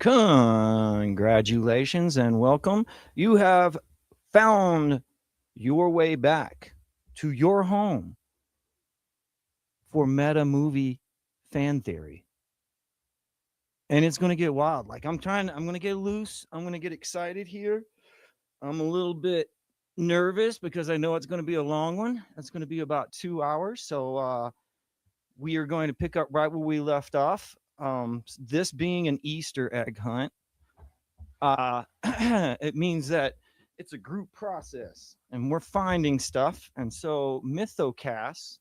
Congratulations and welcome. You have found your way back to your home for meta movie fan theory. And it's going to get wild. I'm going to get loose. I'm going to get excited here. I'm a little bit nervous because I know it's going to be a long one. It's going to be about 2 hours. So we are going to pick up right where we left off. This being an Easter egg hunt, it means that it's a group process and we're finding stuff. And so Mythocast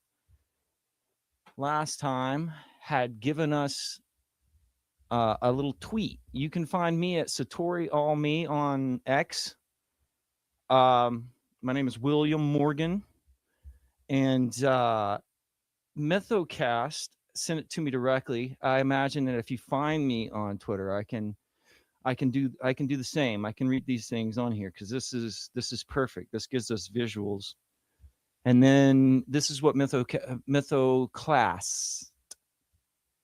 last time had given us a little tweet. You can find me at Satori All Me on X. My name is William Morgan, and Mythocast sent it to me directly. I imagine that if you find me on Twitter, I can do the same. I can read these things on here because this is perfect. This gives us visuals. And then this is what Mythoclass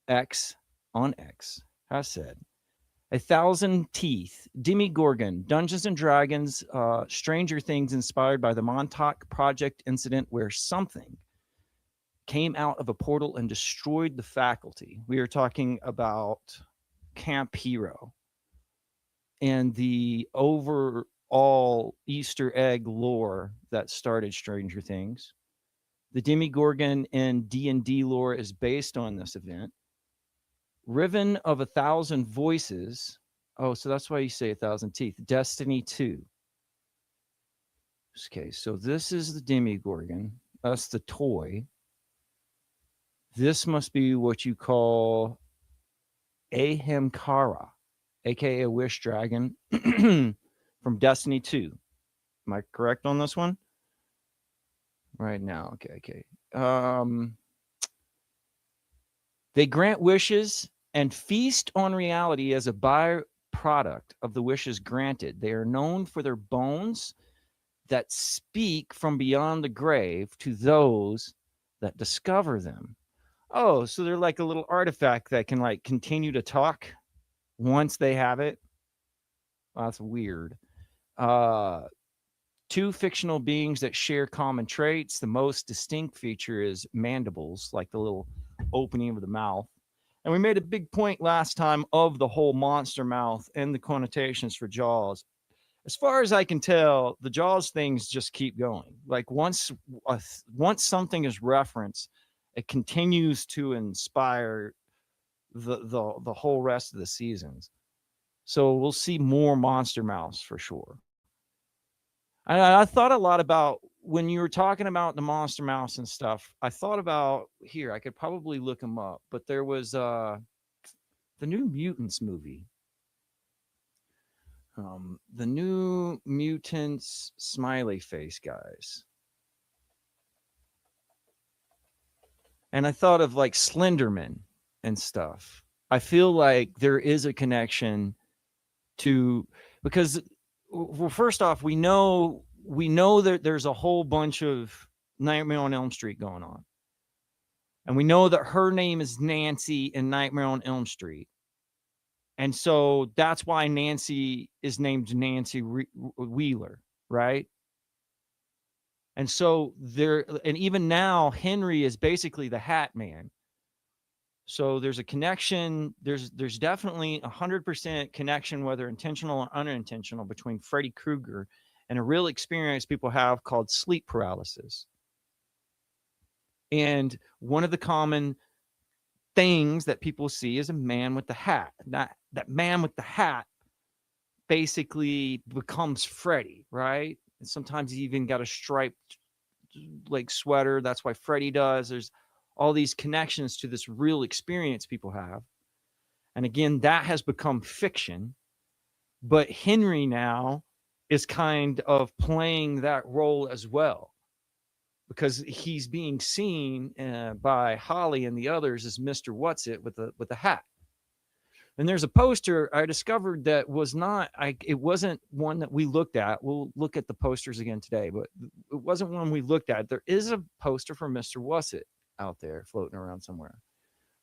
X on X has said. 1,000 Teeth, Demigorgon, Dungeons and Dragons, Stranger Things inspired by the Montauk Project incident where something came out of a portal and destroyed the faculty. We are talking about Camp Hero and the overall Easter egg lore that started Stranger Things. The Demigorgon in D&D lore is based on this event. Riven of 1,000 Voices. Oh, so that's why you say 1,000 Teeth. Destiny 2. Okay, so this is the Demigorgon. That's the toy. This must be what you call Ahamkara, aka a Wish Dragon from Destiny 2. Am I correct on this one? Right now. Okay. They grant wishes and feast on reality as a byproduct of the wishes granted. They are known for their bones that speak from beyond the grave to those that discover them. Oh, so they're like a little artifact that can like continue to talk once they have it. Well, that's weird. Uh, Two fictional beings that share common traits. The most distinct feature is mandibles, like the little opening of the mouth. And we made a big point last time of the whole monster mouth and the connotations for Jaws. As far as I can tell, the Jaws things just keep going. Like once something is referenced, it continues to inspire the whole rest of the seasons. So we'll see more monster mouths for sure. I thought a lot about when you were talking about the monster mouse and stuff. I thought about here. I could probably look them up, but there was the New Mutants movie. The New Mutants smiley face guys, and I thought of like Slenderman and stuff. I feel like there is a connection to because well, first off, we know that there's a whole bunch of Nightmare on Elm Street going on, and we know that her name is Nancy in Nightmare on Elm Street, and so that's why Nancy is named Nancy Wheeler, right? And so there, and even now, Henry is basically the Hat Man. So there's a connection. There's definitely 100% connection, whether intentional or unintentional, between Freddy Krueger and a real experience people have called sleep paralysis. And one of the common things that people see is a man with the hat. That man with the hat basically becomes Freddy, right? And sometimes he even got a striped like sweater. That's why Freddy does. There's all these connections to this real experience people have. And again, that has become fiction. But Henry now is kind of playing that role as well because he's being seen by Holly and the others as Mr. What's It with the hat. And there's a poster I discovered that was not it wasn't one that we looked at. We'll look at the posters again today, but it wasn't one we looked at. There is a poster for Mr. What's It out there floating around somewhere.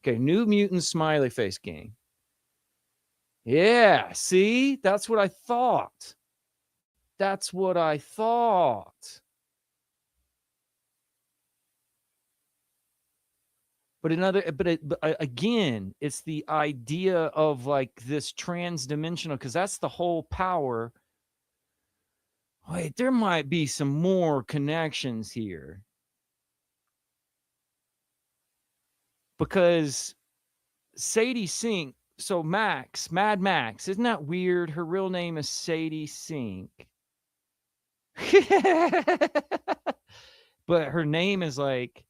Okay, New Mutant Smiley Face Gang. Yeah, see? That's what I thought. That's what I thought. But again, it's the idea of like this trans-dimensional, because that's the whole power. Wait, there might be some more connections here. Because Sadie Sink, so Mad Max, isn't that weird? Her real name is Sadie Sink. But her name is like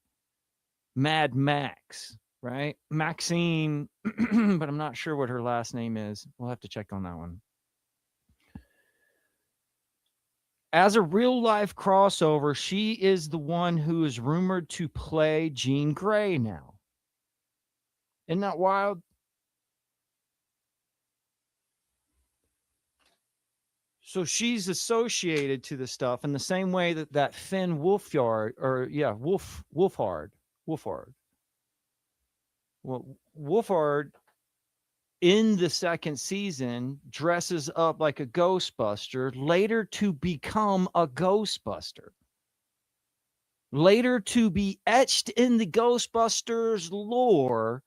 Mad Max, right? Maxine, but I'm not sure what her last name is. We'll have to check on that one. As a real life crossover, she is the one who is rumored to play Jean Grey now. Isn't that wild? So she's associated to the stuff in the same way that Finn Wolfhard, Wolfhard. Well, Wolfhard in the second season dresses up like a Ghostbuster, later to become a Ghostbuster. Later to be etched in the Ghostbusters lore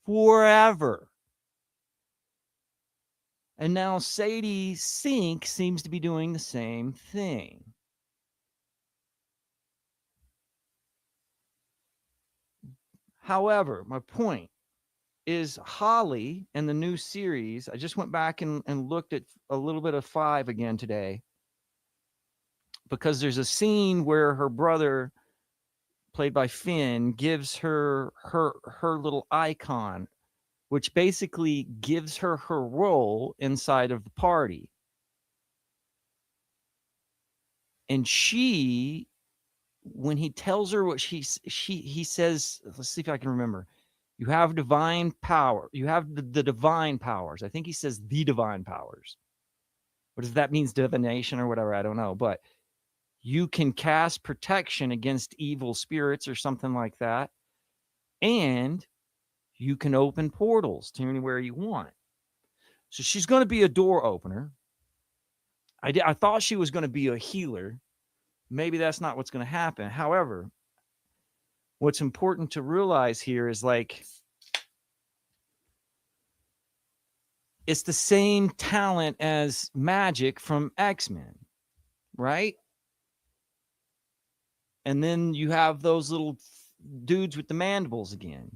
forever. And now Sadie Sink seems to be doing the same thing. However, my point is Holly in the new series. I just went back and looked at a little bit of 5 again today, because there's a scene where her brother, played by Finn, gives her little icon, which basically gives her role inside of the party. And she, when he tells her what he says, let's see if I can remember. You have divine power. You have the divine powers. I think he says the divine powers. What does that mean? Divination or whatever? I don't know. But you can cast protection against evil spirits or something like that. And you can open portals to anywhere you want. So she's going to be a door opener. I thought she was going to be a healer. Maybe that's not what's going to happen. However, what's important to realize here is like, it's the same talent as Magic from X-Men, right? And then you have those little dudes with the mandibles again.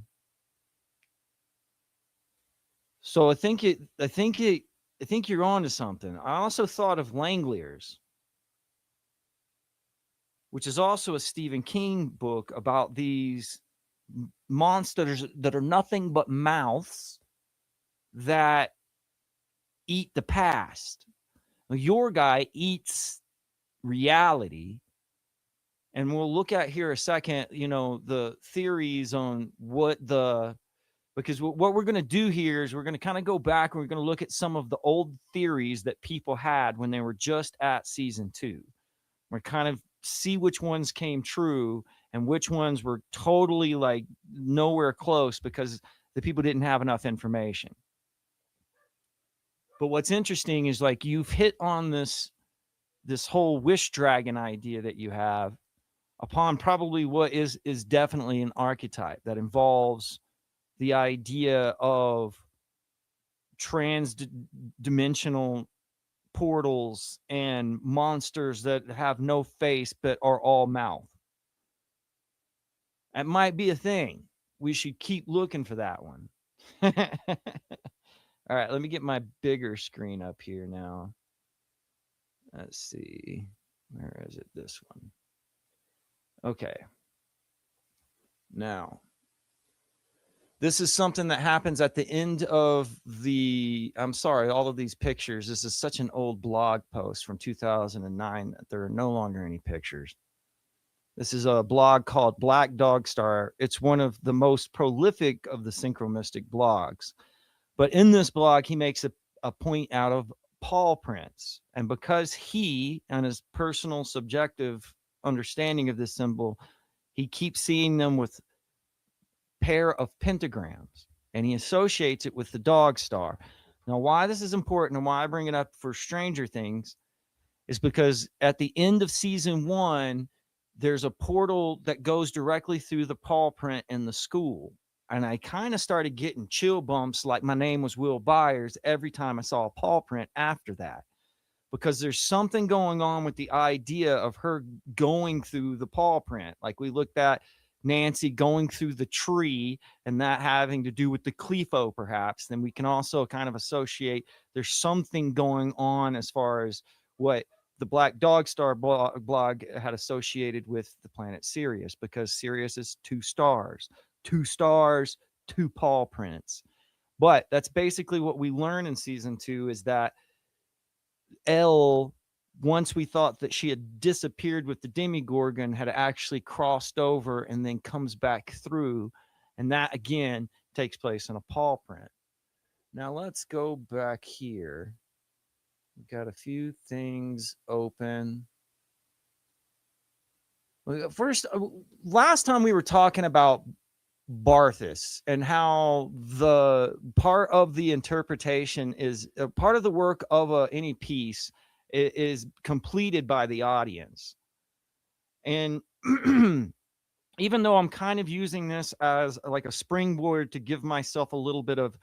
So I think you're on to something. I also thought of Langoliers, which is also a Stephen King book about these monsters that are nothing but mouths that eat the past. Your guy eats reality. And we'll look at here a second, the theories on because what we're going to do here is we're going to kind of go back and we're going to look at some of the old theories that people had when they were just at season 2. We're kind of see which ones came true and which ones were totally like nowhere close because the people didn't have enough information. But what's interesting is like you've hit on this whole wish dragon idea that you have upon probably what is definitely an archetype that involves the idea of trans-dimensional portals and monsters that have no face but are all mouth. That might be a thing. We should keep looking for that one. All right, let me get my bigger screen up here now. Let's see. Where is it? This one. Okay. Now, this is something that happens at the end of all of these pictures. This is such an old blog post from 2009 that there are no longer any pictures. This is a blog called Black Dog Star. It's one of the most prolific of the synchromystic blogs. But in this blog, he makes a point out of paw prints. And because he, and his personal subjective understanding of this symbol, he keeps seeing them with pair of pentagrams. and he associates it with the dog star. Now, why this is important and why I bring it up for Stranger Things is because at the end of season 1, there's a portal that goes directly through the paw print in the school. And I kind of started getting chill bumps like my name was Will Byers every time I saw a paw print after that, because there's something going on with the idea of her going through the paw print. Like we looked at Nancy going through the tree and that having to do with the Clefo, perhaps. Then we can also kind of associate there's something going on as far as what the Black Dog Star blog had associated with the planet Sirius, because Sirius is 2 stars, 2 stars, 2 paw prints. But that's basically what we learn in season 2, is that Elle, once we thought that she had disappeared with the Demigorgon, had actually crossed over and then comes back through. And that, again, takes place in a paw print. Now, let's go back here. We've got a few things open. First, last time we were talking about Barthes and how the part of the interpretation is a part of the work of any piece is completed by the audience. And even though I'm kind of using this as like a springboard to give myself a little bit of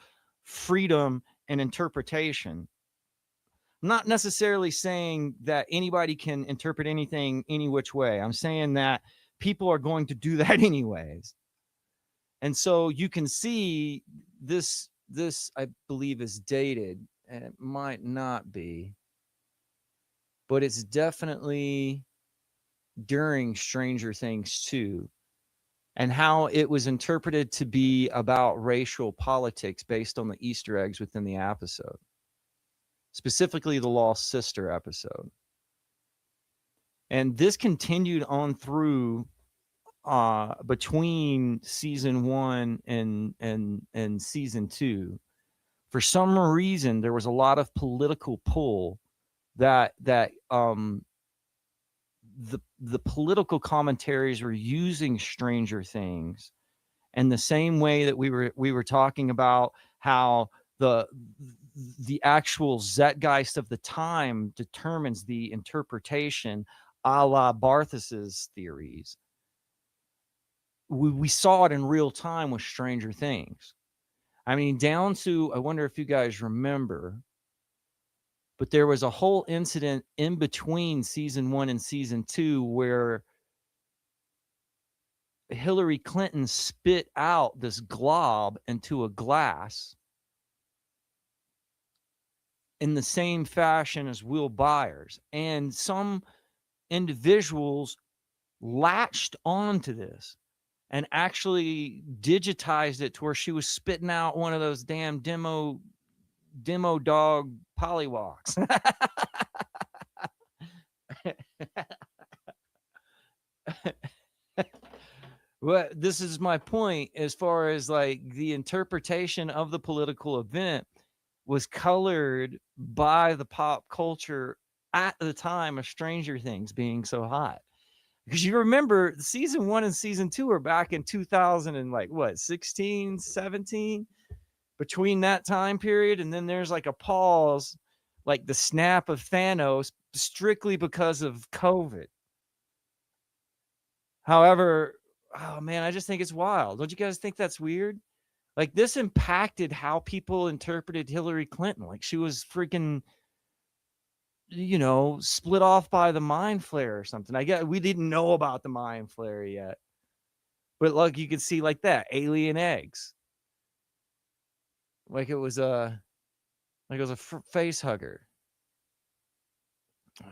freedom and interpretation, I'm not necessarily saying that anybody can interpret anything any which way. I'm saying that people are going to do that anyways. And so you can see this I believe is dated, and it might not be, but it's definitely during Stranger Things 2, and how it was interpreted to be about racial politics based on the Easter eggs within the episode, specifically the Lost Sister episode. And this continued on through between season 1 and season 2. For some reason, there was a lot of political pull that the political commentaries were using Stranger Things, and the same way that we were talking about how the actual Zeitgeist of the time determines the interpretation, a la Barthes's theories. We saw it in real time with Stranger Things. I mean, down to, I wonder if you guys remember, but there was a whole incident in between season 1 and season 2 where Hillary Clinton spit out this glob into a glass in the same fashion as Will Byers. And some individuals latched onto this and actually digitized it to where she was spitting out one of those damn demo dog pollywalks. Well, this is my point as far as like the interpretation of the political event was colored by the pop culture at the time of Stranger Things being so hot. Because you remember season 1 and season 2 are back in 2000 and like what, 16, 17, between that time period. And then there's like a pause, like the snap of Thanos, strictly because of COVID. However, oh man, I just think it's wild. Don't you guys think that's weird? Like this impacted how people interpreted Hillary Clinton. Like she was freaking, split off by the mind flare or something. I guess we didn't know about the mind flare yet, but like you could see like that alien eggs, like it was a face hugger.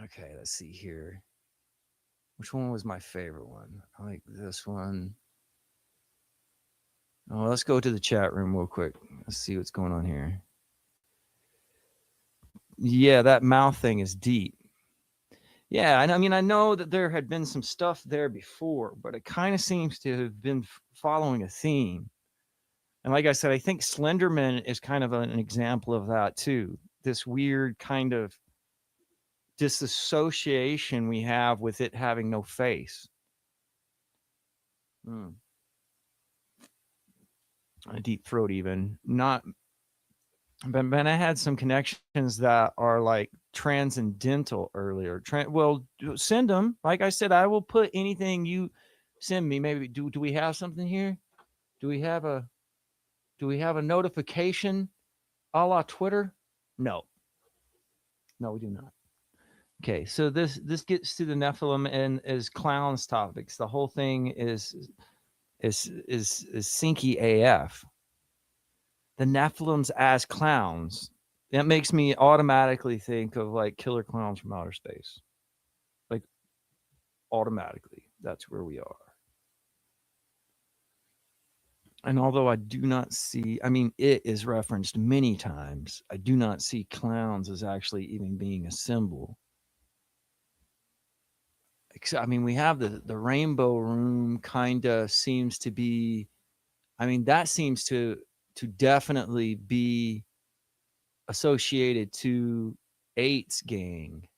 Okay, let's see here. Which one was my favorite one? I like this one. Oh, let's go to the chat room real quick. Let's see what's going on here. Yeah, that mouth thing is deep. Yeah, and I mean, I know that there had been some stuff there before, but it kind of seems to have been following a theme. And like I said, I think Slenderman is kind of an example of that too. This weird kind of disassociation we have with it having no face. a deep throat even. Not, but I had some connections that are like transcendental earlier. Well, send them. Like I said, I will put anything you send me. Maybe do we have something here? Do we have a notification a la Twitter? No, no, we do not. Okay, so this gets to the Nephilim and is clowns topics. The whole thing is sinky AF. The Nephilims as clowns. That makes me automatically think of like killer clowns from outer space. Like automatically, that's where we are. And although I do not see, I mean, it is referenced many times, I do not see clowns as actually even being a symbol. I mean, we have the rainbow room kind of seems to be, I mean, that seems to definitely be associated to Eight's gang.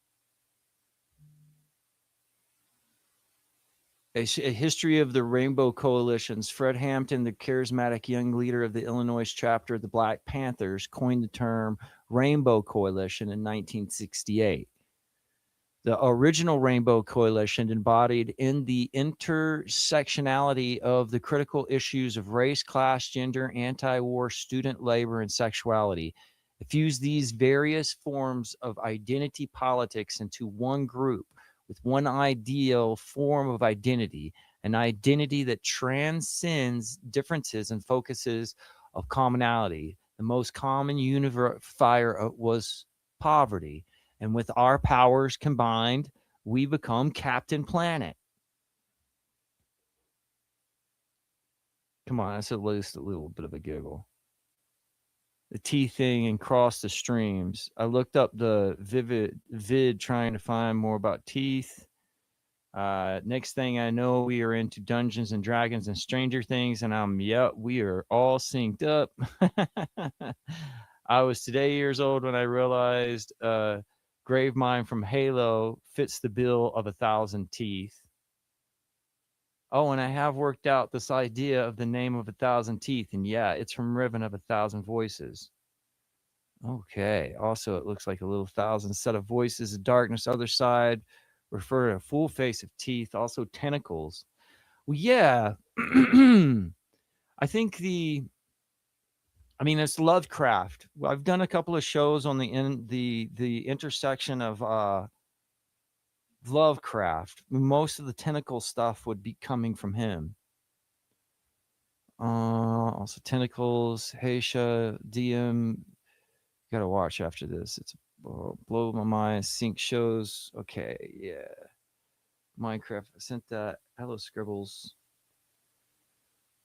A history of the Rainbow Coalitions. Fred Hampton, the charismatic young leader of the Illinois chapter of the Black Panthers, coined the term Rainbow Coalition in 1968. The original Rainbow Coalition embodied in the intersectionality of the critical issues of race, class, gender, anti-war, student labor, and sexuality. It fused these various forms of identity politics into one group with one ideal form of identity, an identity that transcends differences and focuses of commonality. The most common unifier was poverty. And with our powers combined, we become Captain Planet. Come on, that's at least a little bit of a giggle. The T thing and cross the streams. I looked up the vid trying to find more about teeth. Next thing I know, we are into Dungeons and Dragons and Stranger Things, and we are all synced up. I was today years old when I realized Gravemind from Halo fits the bill of 1,000 teeth. Oh, and I have worked out this idea of the name of 1,000 teeth, and yeah, it's from Riven of 1,000 Voices. Okay. Also, it looks like a little 1,000 set of voices. The darkness, other side, refer to a full face of teeth. Also, tentacles. Well, yeah. I think it's Lovecraft. I've done a couple of shows on the intersection of Lovecraft. Most of the tentacle stuff would be coming from him. Also tentacles, Heisha, DM. Gotta watch after this. It's blow my mind. Sync shows. Okay, yeah. Minecraft. I sent that. Hello, Scribbles.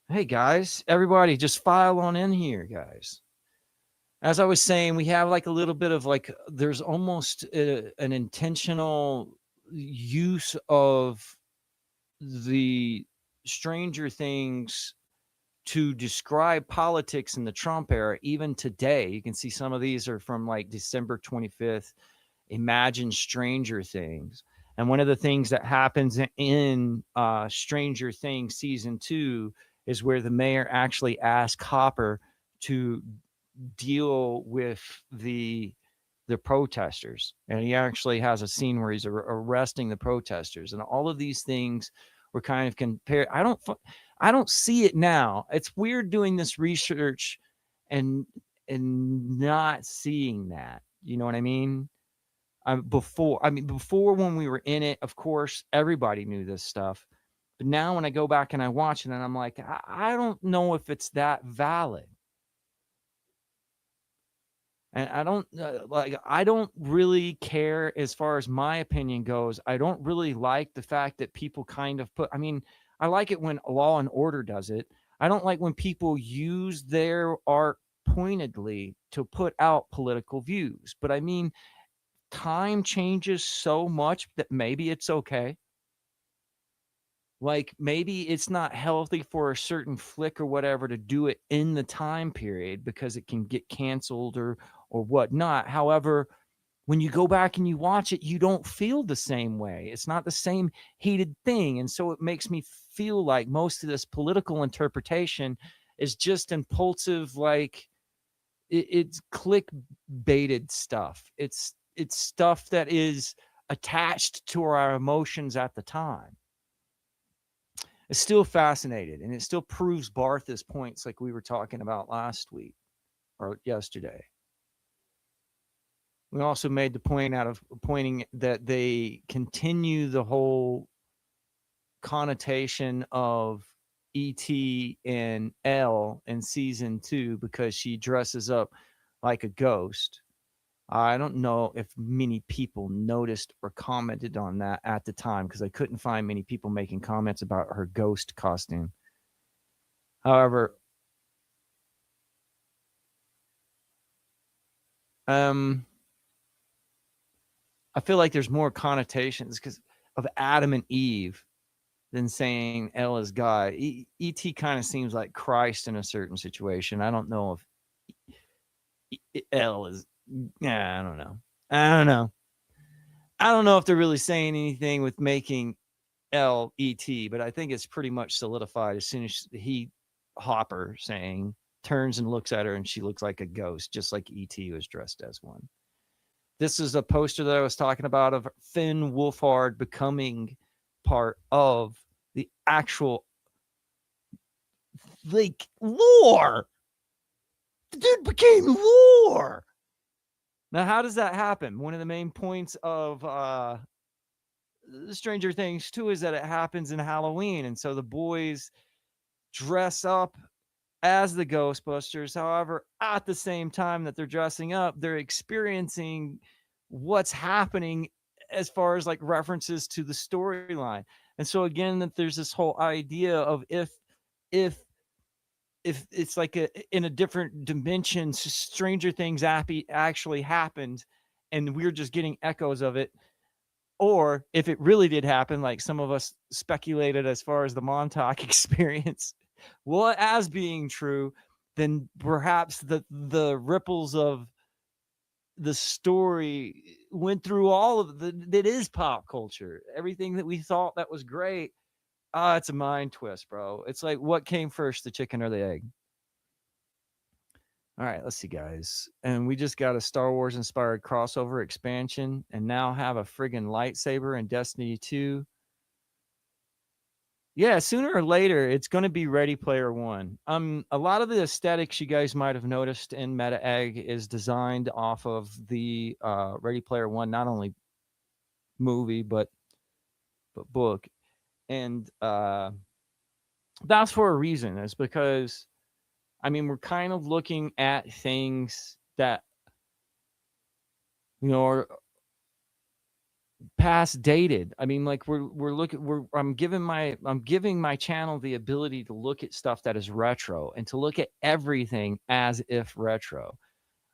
Hey guys, everybody, just file on in here, guys. As I was saying, we have like a little bit of like, there's almost an intentional use of the Stranger Things to describe politics in the Trump era. Even today, you can see some of these are from like December 25th. Imagine Stranger Things. And one of the things that happens in Stranger Things season 2 is where the mayor actually asked Hopper to deal with the protesters, and he actually has a scene where he's arresting the protesters, and all of these things were kind of compared. I don't see it now. It's weird doing this research and not seeing that. You know what I mean? Before when we were in it, of course, everybody knew this stuff. But now when I go back and I watch it, and I'm like, I don't know if it's that valid. And I don't really care as far as my opinion goes. I don't really like the fact that people kind of I like it when Law and Order does it. I don't like when people use their art pointedly to put out political views. But I mean, time changes so much that maybe it's okay. Like maybe it's not healthy for a certain flick or whatever to do it in the time period because it can get canceled or whatnot. However, when you go back and you watch it, you don't feel the same way. It's not the same heated thing. And so it makes me feel like most of this political interpretation is just impulsive, like it's click-baited stuff. It's stuff that is attached to our emotions at the time. It's still fascinated, and it still proves Barthes' points like we were talking about last week or yesterday. We also made the point out of pointing that they continue the whole connotation of E.T. and Elle in season 2 because she dresses up like a ghost. I don't know if many people noticed or commented on that at the time because I couldn't find many people making comments about her ghost costume. However, I feel like there's more connotations because of Adam and Eve than saying Elle is God. E.T. kind of seems like Christ in a certain situation. I don't know if Elle is. Yeah, I don't know. I don't know if they're really saying anything with making Elle E.T., but I think it's pretty much solidified as soon as Hopper saying turns and looks at her and she looks like a ghost, just like E.T. was dressed as one. This is a poster that I was talking about of Finn Wolfhard becoming part of the actual like lore. The dude became lore. Now, how does that happen? One of the main points of Stranger Things 2 is that it happens in Halloween, and so the boys dress up as the Ghostbusters. However, at the same time that they're dressing up, they're experiencing what's happening as far as like references to the storyline. And so again, that there's this whole idea of if it's like in a different dimension, Stranger Things actually happened, and we're just getting echoes of it. Or if it really did happen, like some of us speculated as far as the Montauk experience, well, as being true, then perhaps the ripples of the story went through all of that is pop culture. Everything that we thought that was great, it's a mind twist, bro. It's like, what came first, the chicken or the egg? All right, let's see, guys. And we just got a Star Wars inspired crossover expansion and now have a friggin' lightsaber in Destiny 2. Yeah, sooner or later, it's going to be Ready Player One. A lot of the aesthetics you guys might have noticed in Meta Egg is designed off of the Ready Player One, not only movie, but book. And that's for a reason. It's because, I mean, we're kind of looking at things that, you know, are past dated. I mean, like I'm giving my channel the ability to look at stuff that is retro and to look at everything as if retro.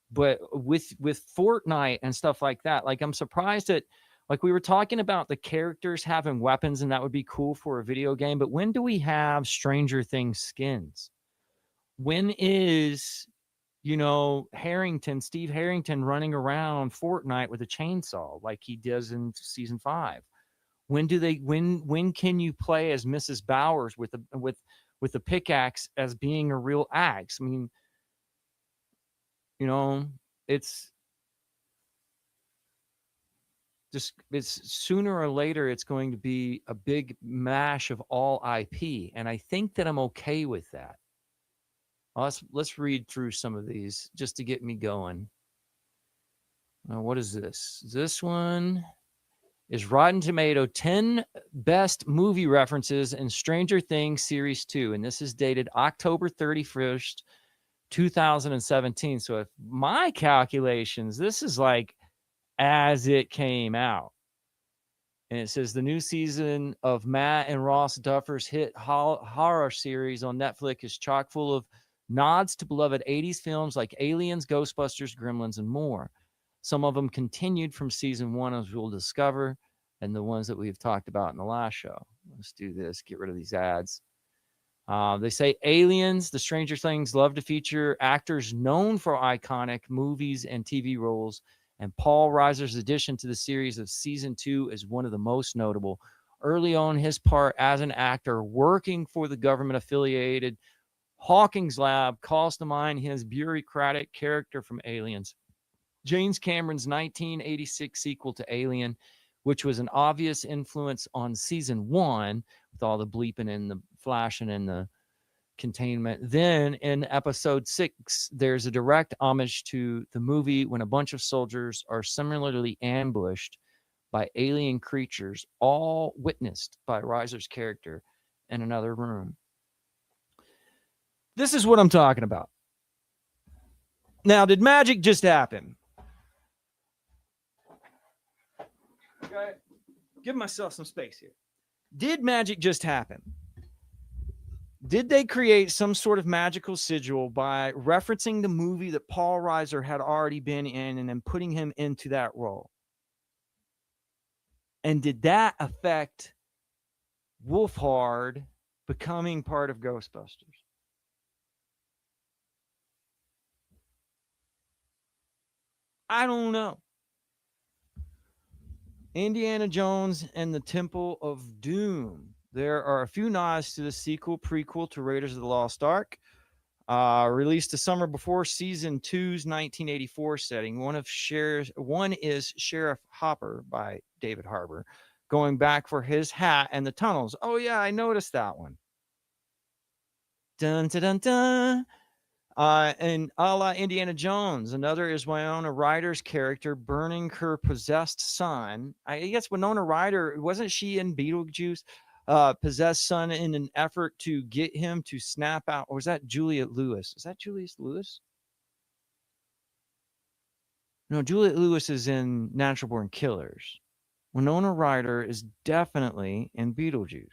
But with Fortnite and stuff like that, like I'm surprised that, like we were talking about the characters having weapons and that would be cool for a video game, but when do we have Stranger Things skins? When is, you know, Steve Harrington running around Fortnite with a chainsaw like he does in season 5? When can you play as Mrs. Bowers with a pickaxe as being a real axe? I mean, you know, it's sooner or later it's going to be a big mash of all IP, and I think that I'm okay with that. Let's read through some of these just to get me going. What is this? This one is Rotten Tomato 10 best movie references in Stranger Things Series 2. And this is dated October 31st, 2017. So if my calculations, this is like as it came out. And it says the new season of Matt and Ross Duffer's hit horror series on Netflix is chock full of nods to beloved 80s films like Aliens, Ghostbusters, Gremlins, and more. Some of them continued from season 1, as we'll discover, and the ones that we've talked about in the last show. Let's do this. Get rid of these ads. They say Aliens, the Stranger Things love to feature actors known for iconic movies and TV roles, and Paul Reiser's addition to the series of season 2 is one of the most notable. Early on, his part as an actor working for the government-affiliated Hawking's lab calls to mind his bureaucratic character from Aliens. James Cameron's 1986 sequel to Alien, which was an obvious influence on season 1 with all the bleeping and the flashing and the containment. Then in episode 6, there's a direct homage to the movie when a bunch of soldiers are similarly ambushed by alien creatures, all witnessed by Reiser's character in another room. This is what I'm talking about. Now, did magic just happen? Okay. Give myself some space here. Did magic just happen? Did they create some sort of magical sigil by referencing the movie that Paul Reiser had already been in and then putting him into that role? And did that affect Wolfhard becoming part of Ghostbusters? I don't know. Indiana Jones and the Temple of Doom. There are a few nods to the sequel, prequel to Raiders of the Lost Ark, released the summer before season 2's 1984 setting. One is Sheriff Hopper by David Harbour, going back for his hat and the tunnels. Oh yeah, I noticed that one. Dun dun dun dun. And a la Indiana Jones, another is Winona Ryder's character burning her possessed son. I guess Winona Ryder, wasn't she in Beetlejuice? Possessed son in an effort to get him to snap out. Or was that Juliette Lewis? Is that Juliette Lewis? No, Juliette Lewis is in Natural Born Killers. Winona Ryder is definitely in Beetlejuice.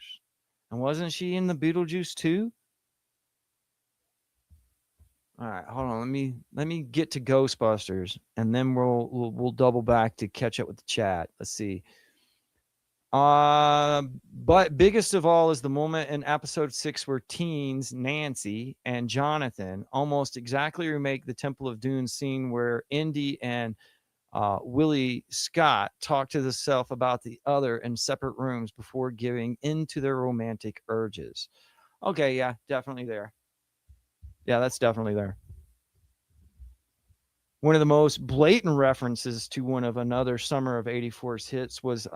And wasn't she in the Beetlejuice too? All right, hold on. Let me get to Ghostbusters, and then we'll double back to catch up with the chat. Let's see. But biggest of all is the moment in episode 6 where teens Nancy and Jonathan almost exactly remake the Temple of Doom scene where Indy and Willie Scott talk to the self about the other in separate rooms before giving into their romantic urges. Okay, yeah, definitely there. Yeah, that's definitely there. One of the most blatant references to one of another summer of 84's hits was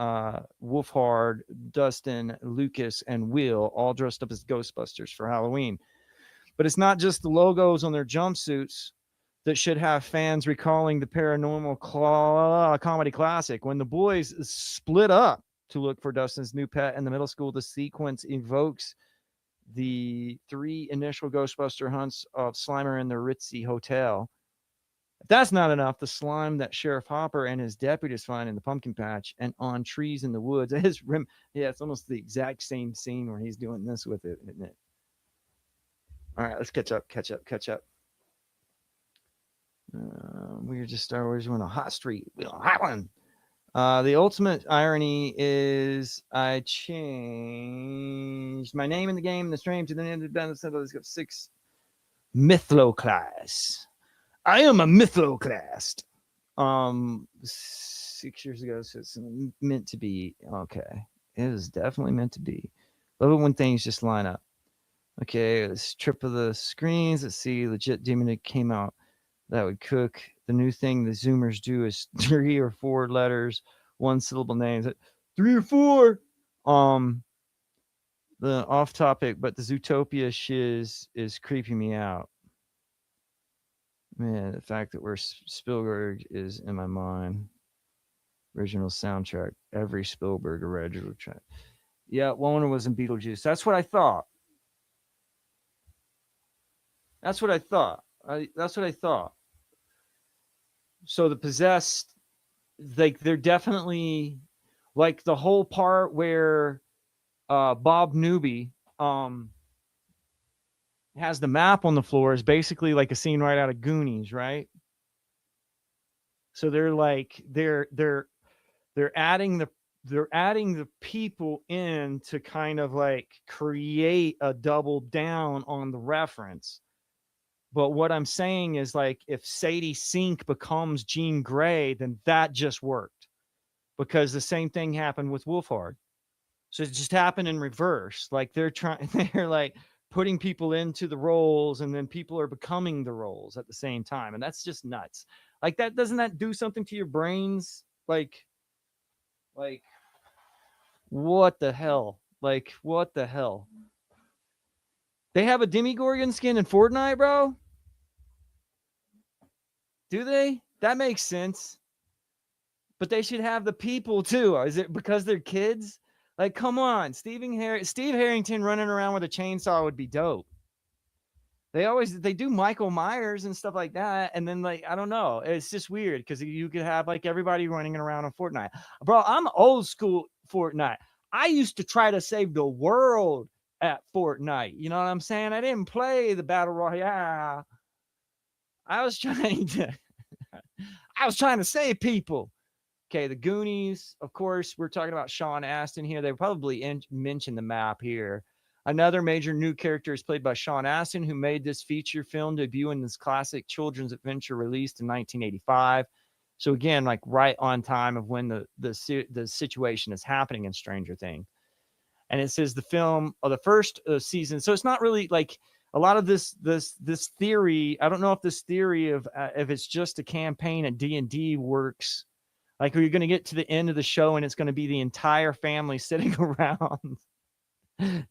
Wolfhard, Dustin, Lucas, and Will all dressed up as Ghostbusters for Halloween. But it's not just the logos on their jumpsuits that should have fans recalling the paranormal comedy classic. When the boys split up to look for Dustin's new pet in the middle school, the sequence evokes the 3 initial Ghostbuster hunts of Slimer in the Ritzy Hotel. If that's not enough, the slime that Sheriff Hopper and his deputies find in the pumpkin patch and on trees in the woods. It's almost the exact same scene where he's doing this with it, isn't it? All right, let's catch up. We're just Star Wars. We're on a hot street. We're on a hot one. The ultimate irony is I changed my name in the game, the stream, to the name of the center. Let's go 6 Mythloclast. I am a Mythloclast. 6 years ago, so it's meant to be. Okay. It is definitely meant to be. Love it when things just line up. Okay, let's trip of the screens. Let's see. Legit demon that came out that would cook. The new thing the Zoomers do is 3 or 4 letters, 1 syllable names. 3 or 4. The off topic, but the Zootopia shiz is creeping me out. Man, the fact that where Spielberg is in my mind. Original soundtrack. Every Spielberg original track. Yeah, Warner was in Beetlejuice. That's what I thought. That's what I thought. So the possessed, like they're definitely like the whole part where Bob Newby has the map on the floor is basically like a scene right out of Goonies, right? So they're like they're adding the people in to kind of like create a double down on the reference. But what I'm saying is like if Sadie Sink becomes Jean Grey, then that just worked because the same thing happened with Wolfhard. So it just happened in reverse. Like they're like putting people into the roles, and then people are becoming the roles at the same time. And that's just nuts. Like that, doesn't that do something to your brains? Like what the hell? Like what the hell? They have a Demogorgon skin in Fortnite, bro? Do they? That makes sense. But they should have the people too. Is it because they're kids? Like, come on, Steve Harrington running around with a chainsaw would be dope. They do Michael Myers and stuff like that, and then like I don't know, it's just weird because you could have like everybody running around on Fortnite. Bro, I'm old school Fortnite. I used to try to save the world at Fortnite. You know what I'm saying? I didn't play the battle royale. I was trying to save people. Okay, the Goonies, of course, we're talking about Sean Astin here. They probably mention the map here. Another major new character is played by Sean Astin, who made this feature film debut in this classic children's adventure released in 1985. So again, like right on time of when the situation is happening in Stranger Things. And it says the film or the first season. So it's not really like a lot of this theory. I don't know if this theory of if it's just a campaign at D&D works. Like, are you going to get to the end of the show and it's going to be the entire family sitting around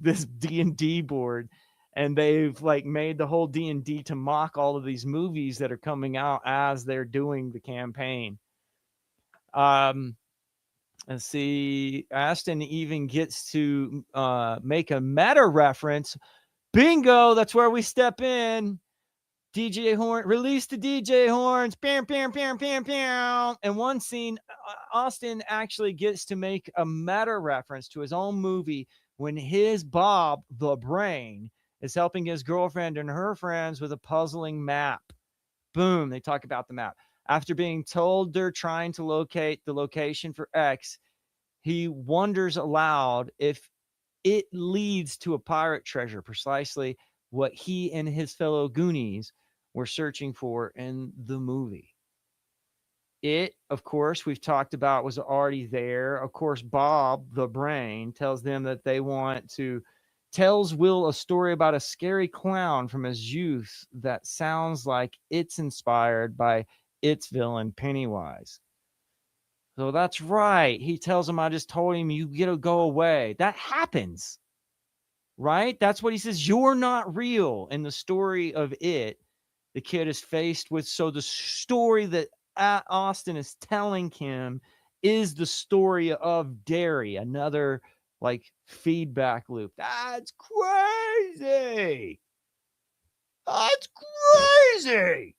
this D&D board, and they've like made the whole D&D to mock all of these movies that are coming out as they're doing the campaign. Let's see. Aston even gets to make a meta reference. Bingo! That's where we step in. DJ horn, release the DJ horns, bam, bam, bam, bam, bam. And one scene, Austin actually gets to make a meta reference to his own movie when his Bob, the brain, is helping his girlfriend and her friends with a puzzling map. Boom, they talk about the map. After being told they're trying to locate the location for X, he wonders aloud if it leads to a pirate treasure, precisely what he and his fellow Goonies were searching for in the movie. It, of course, we've talked about, was already there. Of course, Bob, the brain, tells them that they want to tells Will a story about a scary clown from his youth that sounds like it's inspired by its villain Pennywise. So that's right. He tells him, I just told him you get to go away. That happens, right? That's what he says. You're not real. In the story of it, the kid is faced with. So the story that Austin is telling him is the story of Derry, another like feedback loop. That's crazy. That's crazy.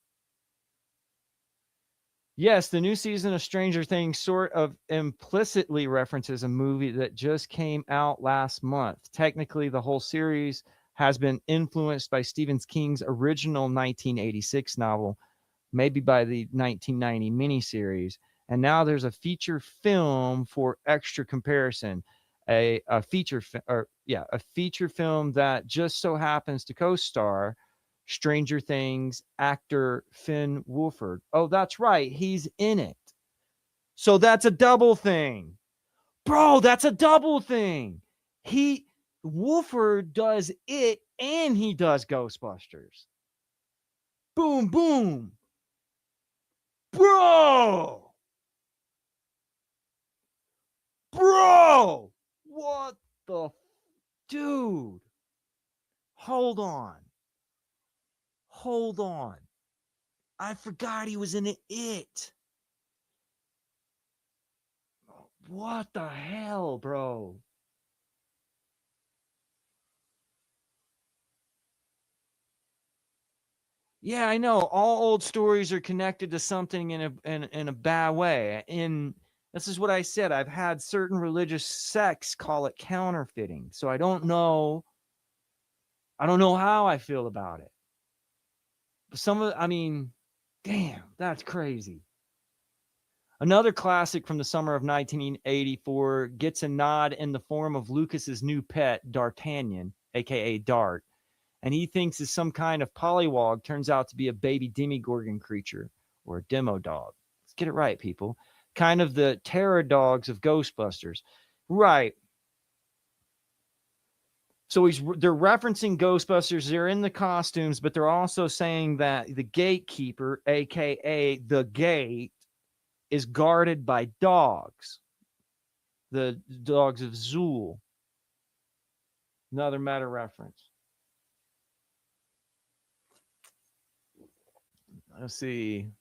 Yes, the new season of Stranger Things sort of implicitly references a movie that just came out last month. Technically, the whole series has been influenced by Stephen King's original 1986 novel, maybe by the 1990 miniseries. And now there's a feature film for extra comparison, a feature film that just so happens to co-star Stranger Things actor Finn Wolfhard. Oh, that's right. He's in it. So that's a double thing. Bro, that's a double thing. Wolfhard does it and he does Ghostbusters. Boom, boom. Bro. What the dude? Hold on. I forgot he was in it. What the hell, bro? Yeah, I know. All old stories are connected to something in a bad way. This is what I said. I've had certain religious sects call it counterfeiting. So I don't know how I feel about it. Damn, that's crazy. Another classic from the summer of 1984 gets a nod in the form of Lucas's new pet, D'Artagnan, aka Dart. And he thinks is some kind of pollywog, turns out to be a baby Demogorgon creature or a demo dog. Let's get it right, people. Kind of the terror dogs of Ghostbusters. Right. So they're referencing Ghostbusters. They're in the costumes, but they're also saying that the gatekeeper, aka the gate, is guarded by dogs. The dogs of Zool. Another meta reference. Let's see.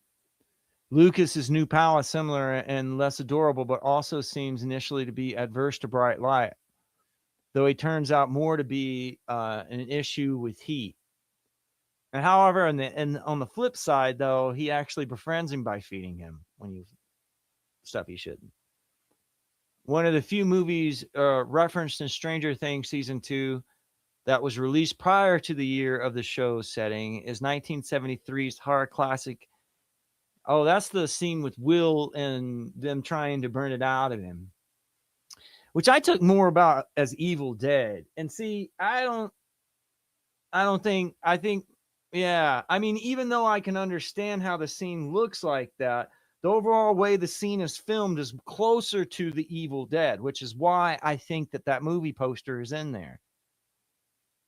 Lucas's new palace, similar and less adorable, but also seems initially to be adverse to bright light, though he turns out more to be an issue with heat. And however, and on the flip side, though, he actually befriends him by feeding him when you stuff he shouldn't. One of the few movies referenced in Stranger Things season 2 that was released prior to the year of the show's setting is 1973's horror classic. Oh, that's the scene with Will and them trying to burn it out of him, which I took more about as Evil Dead. And see, I think, yeah. I mean, even though I can understand how the scene looks like that, the overall way the scene is filmed is closer to the Evil Dead, which is why I think that movie poster is in there.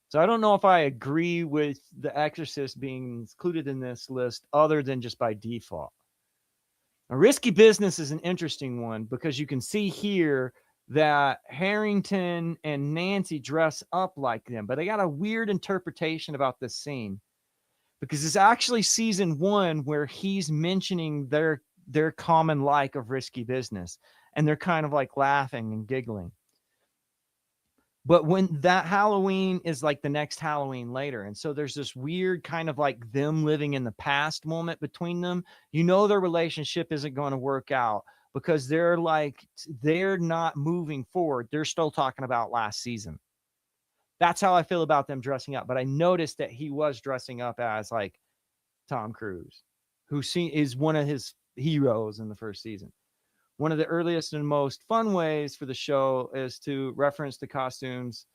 So I don't know if I agree with The Exorcist being included in this list other than just by default. A Risky Business is an interesting one because you can see here that Harrington and Nancy dress up like them, but I got a weird interpretation about this scene because it's actually season 1 where he's mentioning their common like of Risky Business, and they're kind of like laughing and giggling. But when that Halloween is like the next Halloween later, and so there's this weird kind of like them living in the past moment between them. You know their relationship isn't going to work out because they're not moving forward. They're still talking about last season. That's how I feel about them dressing up. But I noticed that he was dressing up as like Tom Cruise, who is one of his heroes in the first season. One of the earliest and most fun ways for the show is to reference the costumes,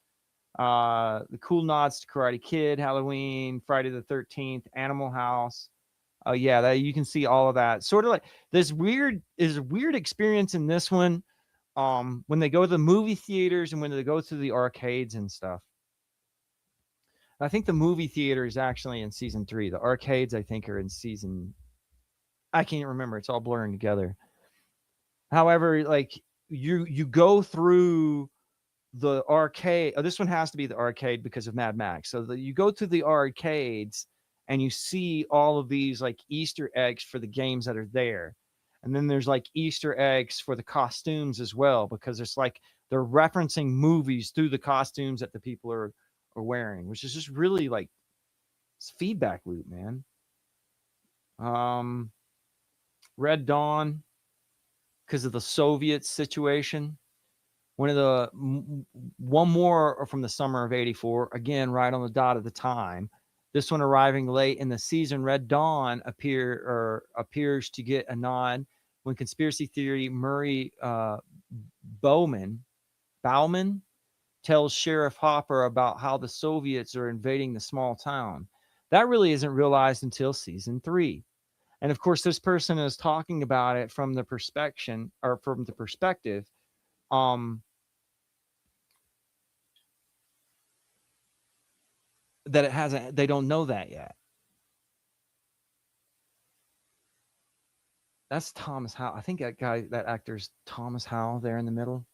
the cool nods to Karate Kid, Halloween, Friday the 13th, Animal House. Oh yeah, you can see all of that. Sort of like this weird experience in this one, when they go to the movie theaters and when they go to the arcades and stuff. I think the movie theater is actually in season 3. The arcades, I think, are in season. I can't remember. It's all blurring together. However, like you go through the arcade. Oh, this one has to be the arcade because of Mad Max. So you go to the arcades and you see all of these like Easter eggs for the games that are there. And then there's like Easter eggs for the costumes as well, because it's like they're referencing movies through the costumes that the people are wearing, which is just really like it's feedback loop, man. Red Dawn, because of the Soviet situation. One more from the summer of '84, again, right on the dot of the time. This one arriving late in the season. Red Dawn appears to get a nod when conspiracy theory Murray Bauman tells Sheriff Hopper about how the Soviets are invading the small town. That really isn't realized until season 3. And of course, this person is talking about it from the perspective that it hasn't, they don't know that yet. That's Thomas Howell. I think that actor's Thomas Howell there in the middle.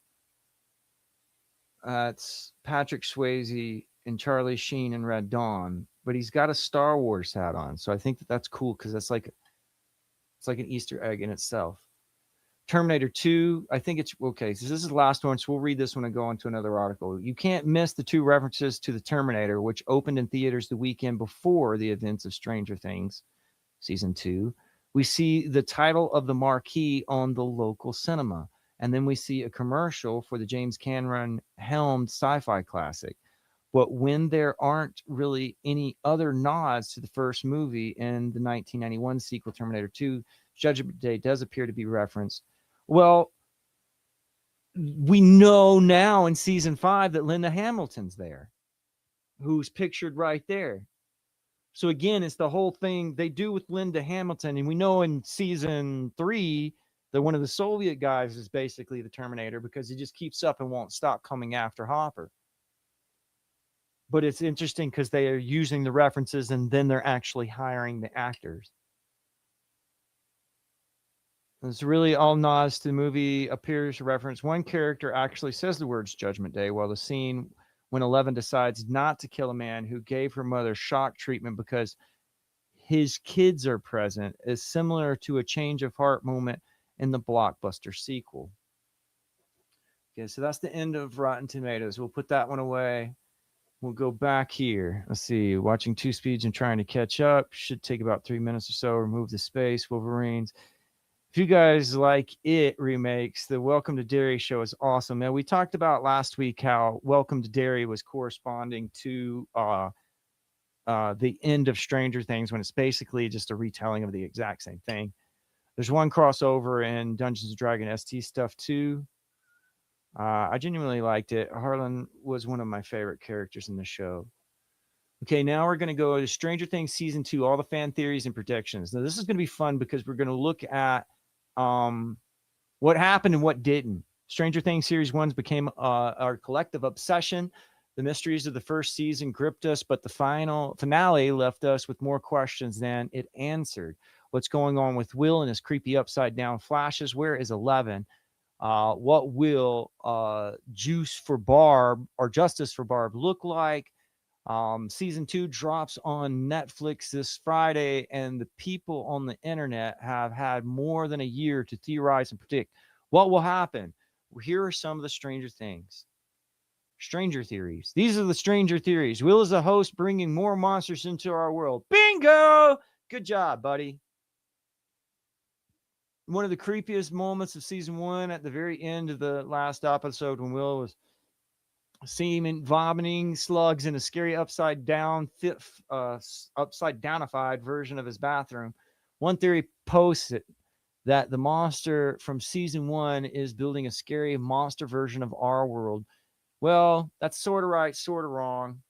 It's Patrick Swayze and Charlie Sheen in Red Dawn, but he's got a Star Wars hat on. So I think that's cool because it's like an Easter egg in itself. Terminator 2, I think it's okay. So this is the last one, so we'll read this one and go on to another article. You can't miss the 2 references to the Terminator, which opened in theaters the weekend before the events of Stranger Things, season 2. We see the title of the marquee on the local cinema, and then we see a commercial for the James Cameron helmed sci-fi classic. But when there aren't really any other nods to the first movie in the 1991 sequel, Terminator 2, Judgment Day does appear to be referenced. Well, we know now in season 5 that Linda Hamilton's there, who's pictured right there. So again, it's the whole thing they do with Linda Hamilton. And we know in season 3 that one of the Soviet guys is basically the Terminator because he just keeps up and won't stop coming after Hopper. But it's interesting because they are using the references and then they're actually hiring the actors. It's really all nods to the movie appears to reference. One character actually says the words Judgment Day, while the scene when Eleven decides not to kill a man who gave her mother shock treatment because his kids are present is similar to a change of heart moment in the blockbuster sequel. Okay, so that's the end of Rotten Tomatoes. We'll put that one away. We'll go back here. Let's see. Watching two speeds and trying to catch up. Should take about 3 minutes or so. Remove the space. Wolverines. If you guys like It remakes, the Welcome to Derry show is awesome. Now, we talked about last week how Welcome to Derry was corresponding to the end of Stranger Things when it's basically just a retelling of the exact same thing. There's one crossover in Dungeons and Dragons ST stuff too. I genuinely liked it. Harlan was one of my favorite characters in the show. Okay, now we're going to go to Stranger Things season 2, all the fan theories and predictions. Now, this is going to be fun because we're going to look at what happened and what didn't. Stranger Things series 1 became our collective obsession. The mysteries of the first season gripped us, but the finale left us with more questions than it answered. What's going on with Will and his creepy upside down flashes? Where is 11? What will Juice for Barb or Justice for Barb look like? Season 2 drops on Netflix this Friday, and the people on the internet have had more than a year to theorize and predict what will happen. Well, here are some of the Stranger Things. Stranger theories. These are the Stranger theories. Will is a host bringing more monsters into our world. Bingo! Good job, buddy. One of the creepiest moments of season 1 at the very end of the last episode when Will was seeming vomiting slugs in a scary upside downified version of his bathroom. One theory posts it that the monster from season 1 is building a scary monster version of our world. Well, that's sort of right, sort of wrong.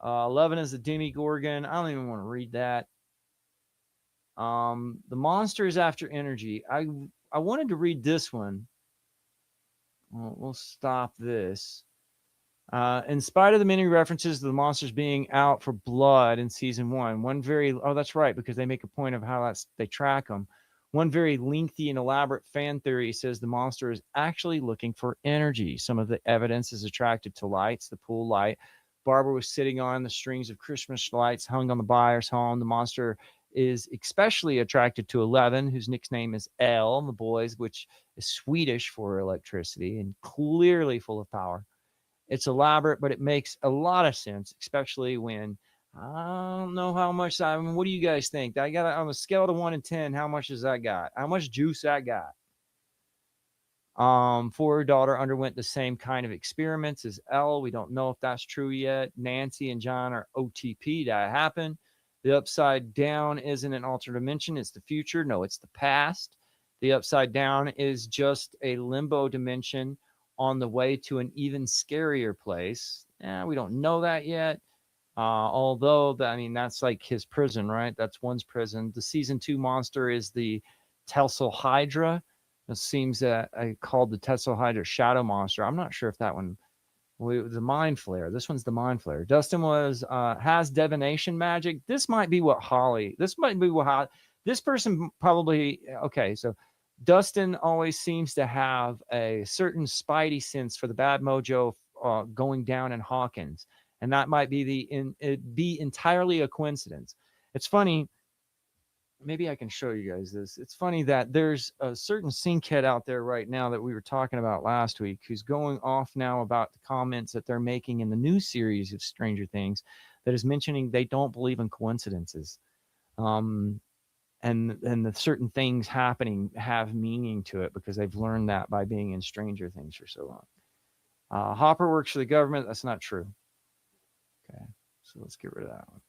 11 is the Demigorgon. I don't even want to read that. The monster is after energy. I wanted to read this one. Well, we'll stop this. In spite of the many references to the monsters being out for blood in season 1, that's right, because they make a point of how they track them. One very lengthy and elaborate fan theory says the monster is actually looking for energy. Some of the evidence is attracted to lights, the pool light. Barbara was sitting on the strings of Christmas lights hung on the buyer's home. The monster is especially attracted to 11, whose nickname is L, the boys, which is Swedish for electricity and clearly full of power. It's elaborate, but it makes a lot of sense, especially when I don't know how much. I mean, what do you guys think? I got on a scale of 1 to 10. How much does that got? How much juice that got? For her daughter underwent the same kind of experiments as Elle. We don't know if that's true yet. Nancy and John are OTP. That happened. The upside down isn't an alternate dimension. It's the future. No, it's the past. The upside down is just a limbo dimension on the way to an even scarier place. We don't know that yet. That's like his prison, right? That's one's prison. The season 2 monster is the Tessel Hydra. It seems that I called the Tessel Hydra Shadow Monster. I'm not sure if that one, the Mind Flare. This one's the Mind Flare. Dustin has divination magic. This might be what this person probably, okay, so Dustin always seems to have a certain spidey sense for the bad mojo going down in Hawkins, and that might be be entirely a coincidence. It's funny. Maybe I can show you guys this. It's funny that there's a certain synchead out there right now that we were talking about last week who's going off now about the comments that they're making in the new series of Stranger Things that is mentioning they don't believe in coincidences. And the certain things happening have meaning to it because they've learned that by being in Stranger Things for so long. Hopper works for the government. That's not true. Okay, so let's get rid of that one.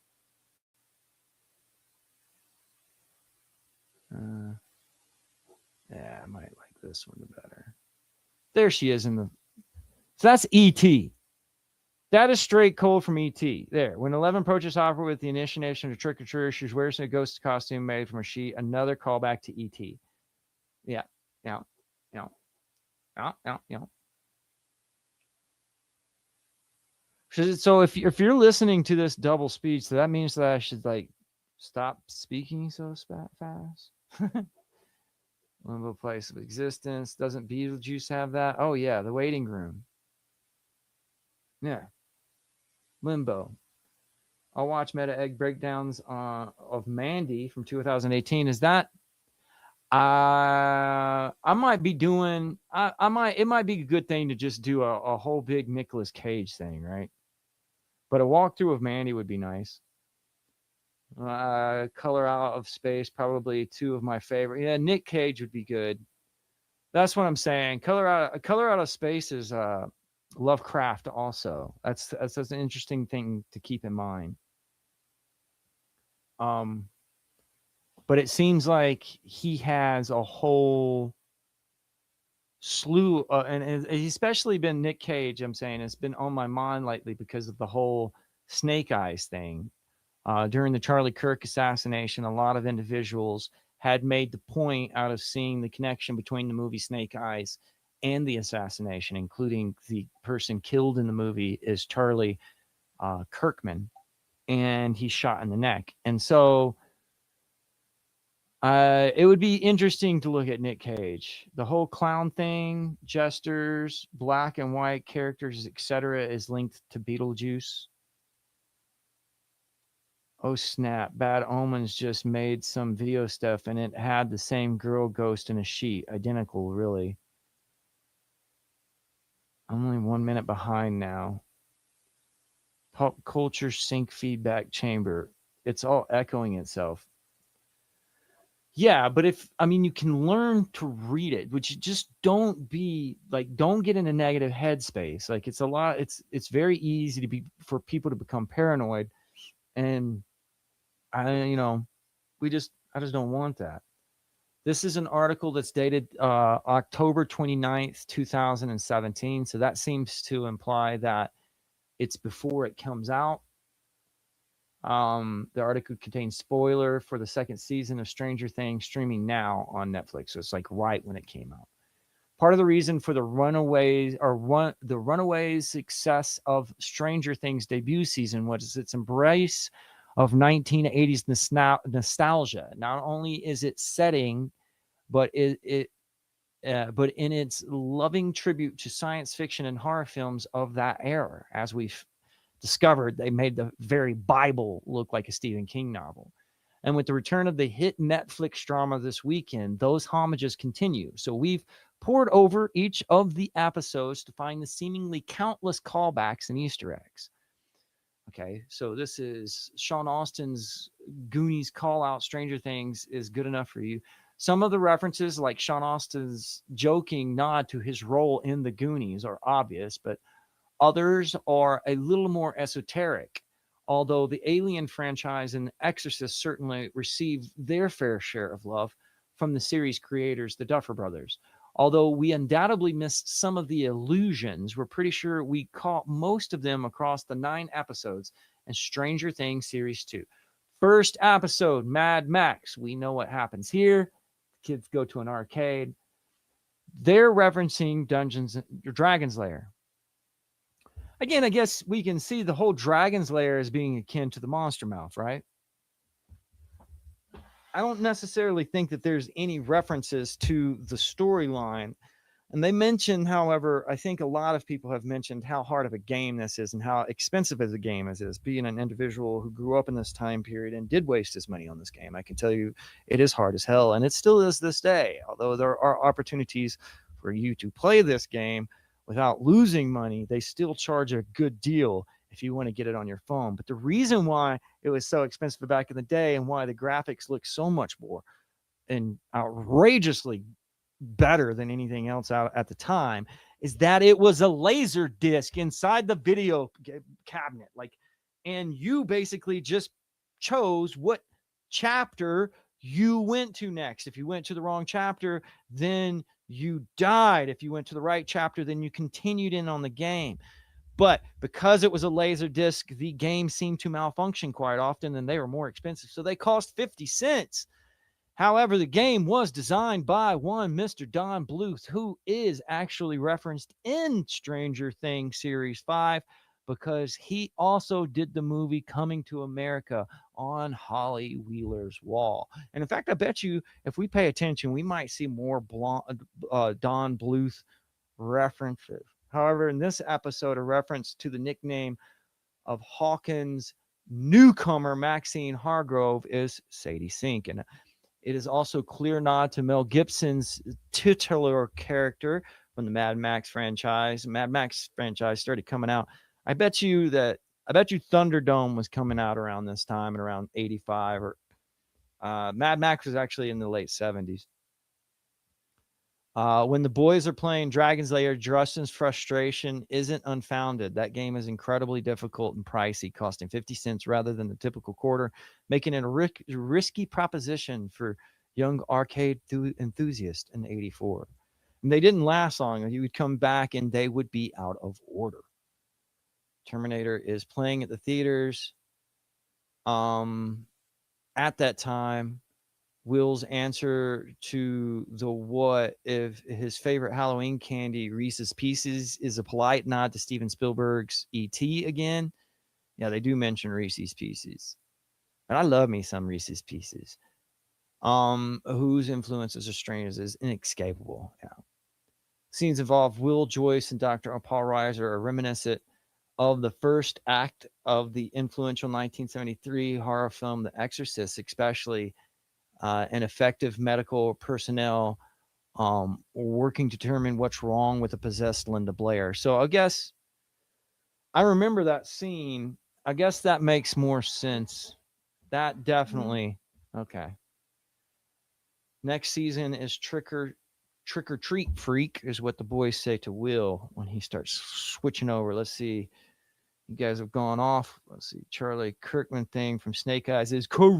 Yeah, I might like this one better. There she is in the. So that's E.T. That is straight cold from E.T. There. When 11 approaches Hopper with the initiation of trick or treat, she's wearing a ghost costume made from a sheet. Another callback to E.T. Yeah. Yeah. Yeah. Yeah. Yeah. Yeah. So if you're listening to this double speech, so that means that I should like stop speaking so fast. Limbo place of existence. Doesn't Beetlejuice have that? Oh yeah, the waiting room. Yeah, Limbo. I'll watch Meta Egg breakdowns of Mandy from 2018. Is that I might be doing I might it might be a good thing to just do a whole big Nicolas Cage thing, right? But a walkthrough of Mandy would be nice. Color Out of Space, probably two of my favorite. Yeah, Nick Cage would be good. That's what I'm saying. Color Out of Space is Lovecraft also. That's an interesting thing to keep in mind. Um, but it seems like he has a whole slew, and it's especially been Nick Cage. I'm saying it's been on my mind lately because of the whole Snake Eyes thing. During the Charlie Kirk assassination, a lot of individuals had made the point out of seeing the connection between the movie Snake Eyes and the assassination, including the person killed in the movie is Charlie Kirkman, and he's shot in the neck. And so it would be interesting to look at Nick Cage. The whole clown thing, jesters, black and white characters, etc., is linked to Beetlejuice. Oh snap, Bad Omens just made some video stuff and it had the same girl ghost in a sheet. Identical, really. I'm only 1 minute behind now. Pop culture sync feedback chamber. It's all echoing itself. Yeah, but you can learn to read it, which you just don't get in a negative headspace. Like it's very easy for people to become paranoid. And I just don't want that. This is an article that's dated October 29th, 2017. So that seems to imply that it's before it comes out. The article contains spoiler for the second season of Stranger Things streaming now on Netflix. So it's like right when it came out. Part of the reason for the runaway success of Stranger Things debut season was its embrace of 1980s nostalgia. Not only is it setting, but but in its loving tribute to science fiction and horror films of that era. As we've discovered, they made the very Bible look like a Stephen King novel. And with the return of the hit Netflix drama this weekend, those homages continue. So we've poured over each of the episodes to find the seemingly countless callbacks and Easter eggs. Okay, so this is Sean Austin's Goonies call out Stranger Things is good enough for you. Some of the references, like Sean Austin's joking nod to his role in the Goonies, are obvious, but others are a little more esoteric. Although the Alien franchise and Exorcist certainly received their fair share of love from the series creators, the Duffer Brothers. Although we undoubtedly missed some of the illusions, we're pretty sure we caught most of them across the 9 episodes in Stranger Things Series 2. First episode, Mad Max. We know what happens here. Kids go to an arcade. They're referencing Dragon's Lair. Again, I guess we can see the whole Dragon's Lair as being akin to the Monster Mouth, right? I don't necessarily think that there's any references to the storyline. And they mention, however, I think a lot of people have mentioned how hard of a game this is and how expensive as a game this is. Being an individual who grew up in this time period and did waste his money on this game, I can tell you it is hard as hell. And it still is this day, although there are opportunities for you to play this game without losing money. They still charge a good deal if you want to get it on your phone. But the reason why it was so expensive back in the day and why the graphics look so much more and outrageously better than anything else out at the time is that it was a laser disc inside the video cabinet. And you basically just chose what chapter you went to next. If you went to the wrong chapter, then you died. If you went to the right chapter, then you continued in on the game. But because it was a laser disc, the game seemed to malfunction quite often and they were more expensive. So they cost 50 cents. However, the game was designed by one Mr. Don Bluth, who is actually referenced in Stranger Things Series 5. because he also did the movie Coming to America on Holly Wheeler's wall. And in fact, I bet you if we pay attention, we might see more Don Bluth references. However, in this episode, a reference to the nickname of Hawkins' newcomer, Maxine Hargrove, is Sadie Sink. And it is also a clear nod to Mel Gibson's titular character from the Mad Max franchise. Mad Max franchise started coming out. I bet you Thunderdome was coming out around this time, and around 85, or Mad Max was actually in the late 70s. When the boys are playing Dragon's Lair, Justin's frustration isn't unfounded. That game is incredibly difficult and pricey, costing 50 cents rather than the typical quarter, making it a risky proposition for young arcade enthusiasts in 84. And they didn't last long. You would come back and they would be out of order. Terminator is playing at the theaters. At that time, Will's answer to the what if his favorite Halloween candy, Reese's Pieces, is a polite nod to Steven Spielberg's E.T. again. Yeah, they do mention Reese's Pieces. And I love me some Reese's Pieces. Whose influences are strange is inescapable. Yeah. Scenes involve Will Joyce and Dr. Paul Reiser are reminiscent of the first act of the influential 1973 horror film The Exorcist, especially and effective medical personnel working to determine what's wrong with the possessed Linda Blair. So I guess I remember that scene. I guess that makes more sense. That definitely okay. Next season is Trick or Treat Freak, is what the boys say to Will when he starts switching over. Let's see. You guys have gone off. Let's see. Charlie Kirkman thing from Snake Eyes is crazy.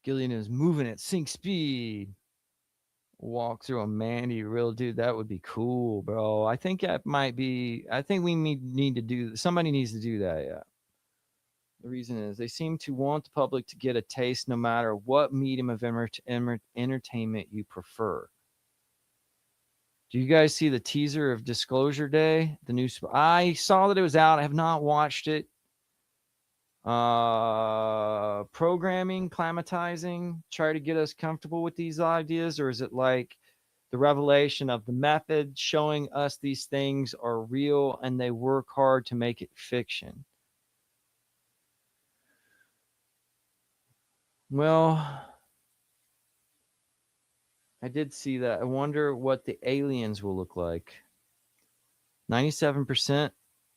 Gillian is moving at sync speed. Walk through a Mandy real dude. That would be cool, bro. I think that might be. I think we need to do. Somebody needs to do that. Yeah. The reason is they seem to want the public to get a taste, no matter what medium of entertainment you prefer. Do you guys see the teaser of Disclosure Day? The new. I saw that it was out. I have not watched it. Programming, climatizing, try to get us comfortable with these ideas, or is it like the revelation of the method showing us these things are real and they work hard to make it fiction? Well, I did see that. I wonder what the aliens will look like. 97%,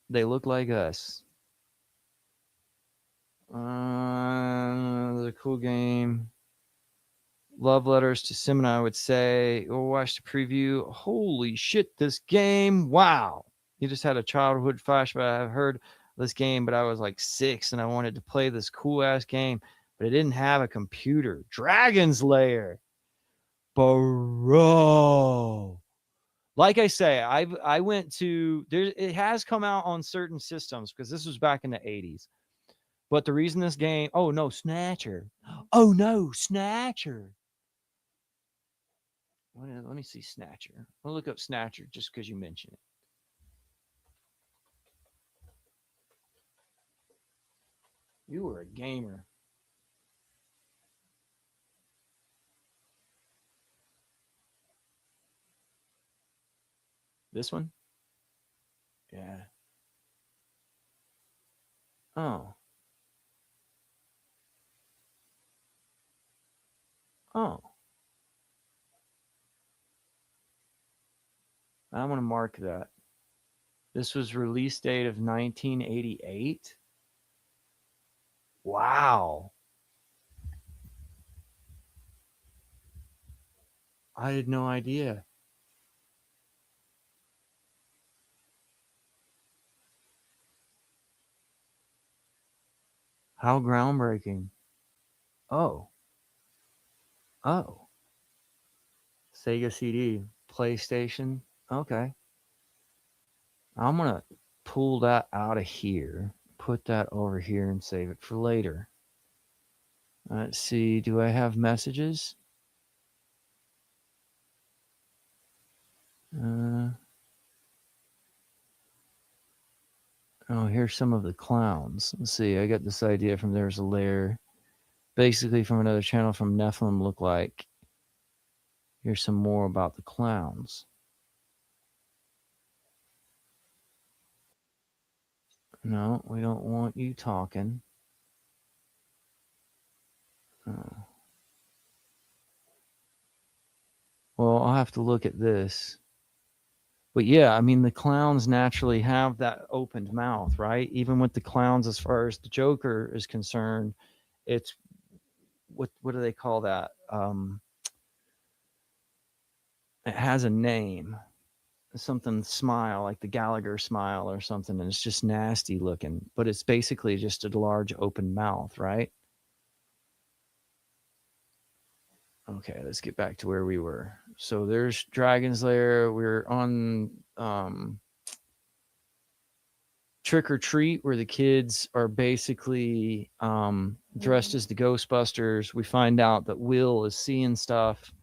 they look like us. The cool game. Love letters to Sim and I would say, or watch the preview. Holy shit, this game. Wow. You just had a childhood flashback. I've heard this game, but I was like 6 and I wanted to play this cool ass game, but it didn't have a computer. Dragon's Lair. Bro. Like I say, I went to there. It has come out on certain systems because this was back in the 80s. But the reason this game, oh no, Snatcher. Oh no, Snatcher. Let me see Snatcher. I'll look up Snatcher just because you mentioned it. You were a gamer. This one? Yeah. Oh. Oh. I'm going to mark that. This was release date of 1988. Wow. I had no idea. How groundbreaking. Oh. Oh. Sega CD. PlayStation. Okay. I'm going to pull that out of here. Put that over here and save it for later. Let's see. Do I have messages? Uh, oh, here's some of the clowns. Let's see. I got this idea from There's a Lair. Basically, from another channel from Nephilim look like. Here's some more about the clowns. No, we don't want you talking. Oh. Well, I'll have to look at this. But yeah, I mean, the clowns naturally have that opened mouth, right? Even with the clowns, as far as the Joker is concerned, it's what do they call that? It has a name, something smile, like the Gallagher smile or something, and it's just nasty looking. But it's basically just a large open mouth, right? Okay, let's get back to where we were. So there's Dragon's Lair. We're on Trick or Treat, where the kids are basically dressed as the Ghostbusters. We find out that Will is seeing stuff.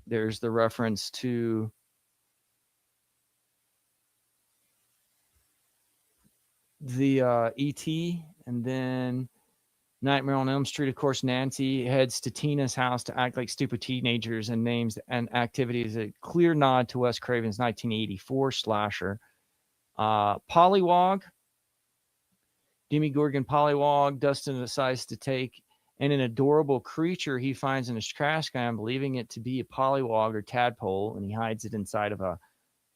There's the reference to the ET, and then Nightmare on Elm Street. Of course, Nancy heads to Tina's house to act like stupid teenagers and names and activities. A clear nod to Wes Craven's 1984 slasher. Pollywog, Demogorgon Pollywog, Dustin decides to take and an adorable creature he finds in his trash can, believing it to be a pollywog or tadpole, and he hides it inside of a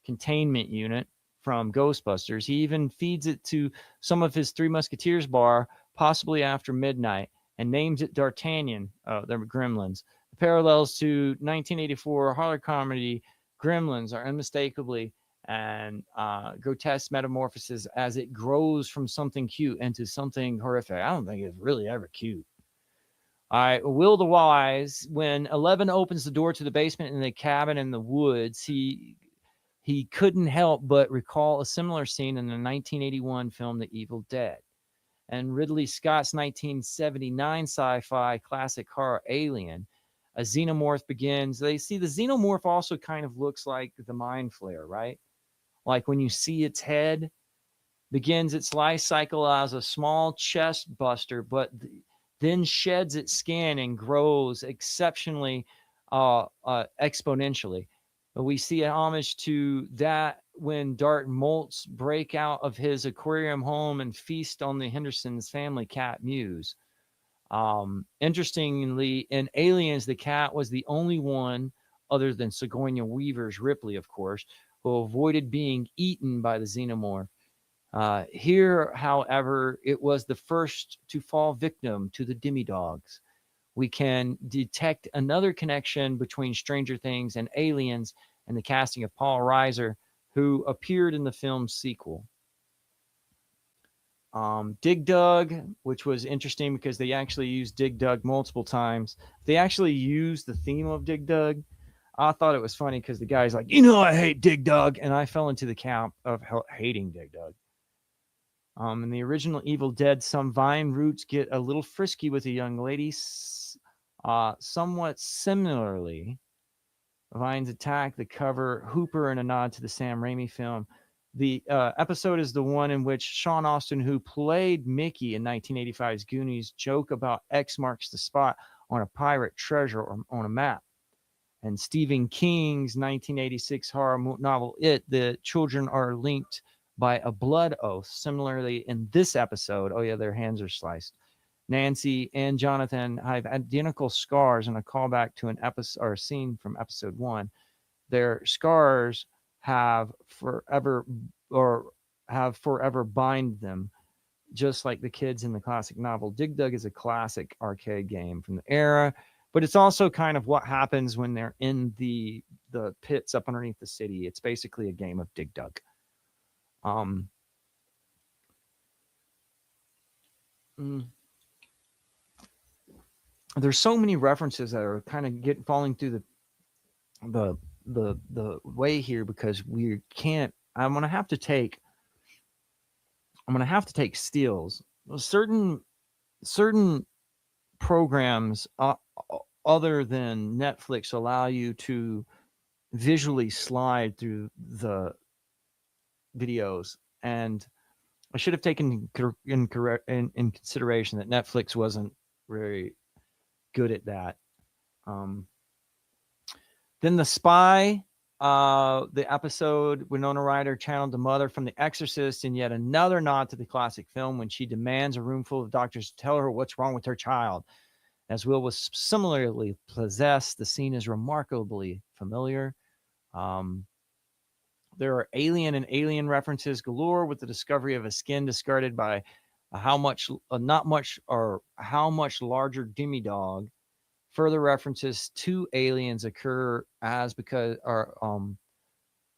containment unit from Ghostbusters. He even feeds it to some of his Three Musketeers bar, possibly after midnight, and names it D'Artagnan. Oh, they're gremlins. The parallels to 1984 horror comedy Gremlins are unmistakably and grotesque metamorphoses as it grows from something cute into something horrific. I don't think it's really ever cute. All right, Will the Wise. When 11 opens the door to the basement in the cabin in the woods, he couldn't help but recall a similar scene in the 1981 film The Evil Dead. And Ridley Scott's 1979 sci-fi classic horror Alien, a xenomorph begins. They see the xenomorph also kind of looks like the Mind Flayer, right? Like when you see its head, begins its life cycle as a small chest buster, but then sheds its skin and grows exceptionally exponentially. But we see an homage to that when Dart molts break out of his aquarium home and feast on the Henderson's family cat Muse. Interestingly, in Aliens, the cat was the only one, other than Sigourney Weaver's Ripley, of course, who avoided being eaten by the xenomorph. Here, however, it was the first to fall victim to the demidogs. We can detect another connection between Stranger Things and Aliens and the casting of Paul Reiser, who appeared in the film's sequel. Dig Dug, which was interesting because they actually used Dig Dug multiple times. They actually used the theme of Dig Dug. I thought it was funny because the guy's like, I hate Dig Dug. And I fell into the camp of hating Dig Dug. In the original Evil Dead, some vine roots get a little frisky with a young lady. Somewhat similarly, vines attack the cover Hooper in a nod to the Sam Raimi film. The episode is the one in which Sean Astin, who played Mickey in 1985's Goonies, joke about X marks the spot on a pirate treasure or on a map. And Stephen King's 1986 horror novel, It, the children are linked by a blood oath. Similarly, in this episode, oh yeah, their hands are sliced. Nancy and Jonathan have identical scars, and a callback to an episode or a scene from episode 1. Their scars have forever bind them, just like the kids in the classic novel. Dig Dug is a classic arcade game from the era, but it's also kind of what happens when they're in the pits up underneath the city. It's basically a game of Dig Dug. There's so many references that are kind of falling through the way here because we can't. I'm gonna have to take steals. Certain programs other than Netflix allow you to visually slide through the videos. And I should have taken in consideration that Netflix wasn't very good at that. Then The Spy, the episode Winona Ryder channeled the mother from The Exorcist in yet another nod to the classic film when she demands a room full of doctors to tell her what's wrong with her child. As Will was similarly possessed, the scene is remarkably familiar. There are alien references galore, with the discovery of a skin discarded by how much larger demidog. Further references to aliens occur because are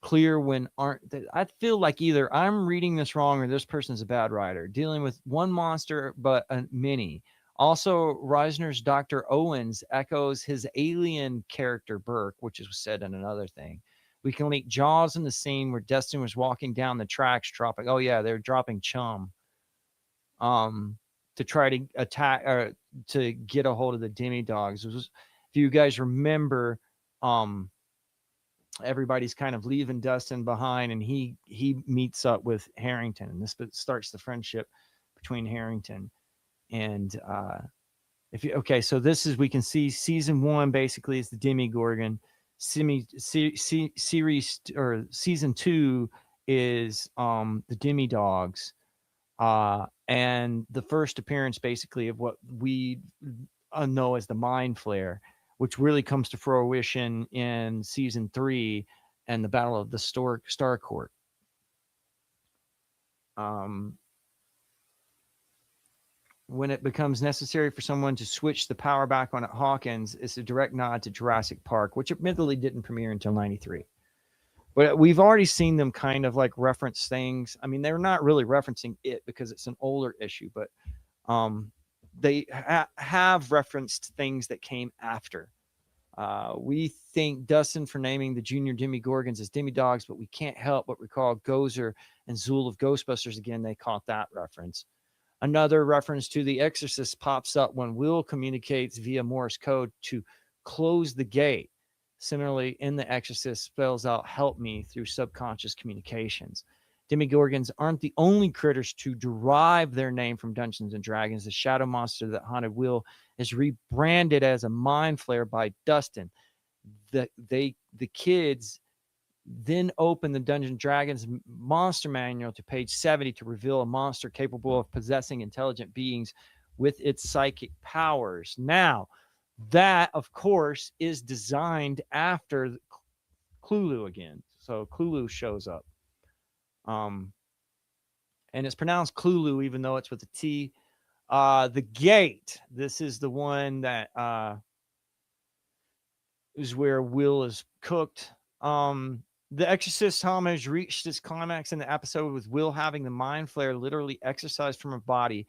clear when aren't. I feel like either I'm reading this wrong or this person's a bad writer, dealing with one monster but many. Also, Reisner's Dr. Owens echoes his alien character Burke, which is said in another thing. We can link Jaws in the scene where Destin was walking down the tracks dropping. Oh yeah, they're dropping chum. To try to attack or to get a hold of the demi-dogs. If you guys remember, everybody's kind of leaving Dustin behind, and he meets up with Harrington, and this starts the friendship between Harrington and so this is, we can see season 1 basically is the Demogorgon. Series or season 2 is the Demi-Dogs. And the first appearance basically of what we know as the Mind Flare, which really comes to fruition in season 3 and the Battle of the Star Court. When it becomes necessary for someone to switch the power back on at Hawkins, it's a direct nod to Jurassic Park, which admittedly didn't premiere until 93. But we've already seen them kind of like reference things. I mean, they're not really referencing it because it's an older issue, but they have referenced things that came after. We thank Dustin for naming the junior Demogorgons as Demi-Dogs, but we can't help but recall Gozer and Zool of Ghostbusters again. They caught that reference. Another reference to The Exorcist pops up when Will communicates via Morse code to close the gate. Similarly, in The Exorcist, spells out "help me" through subconscious communications. Demogorgons aren't the only critters to derive their name from Dungeons and Dragons. The shadow monster that haunted Will is rebranded as a Mind Flare by Dustin. The kids then open the Dungeons & Dragons monster manual to page 70 to reveal a monster capable of possessing intelligent beings with its psychic powers. Now, that, of course, is designed after Cthulhu again. So Cthulhu shows up. And it's pronounced Cthulhu, even though it's with a T. The Gate. This is the one that is where Will is cooked. The Exorcist homage reached its climax in the episode with Will having the Mind Flare literally exorcised from her body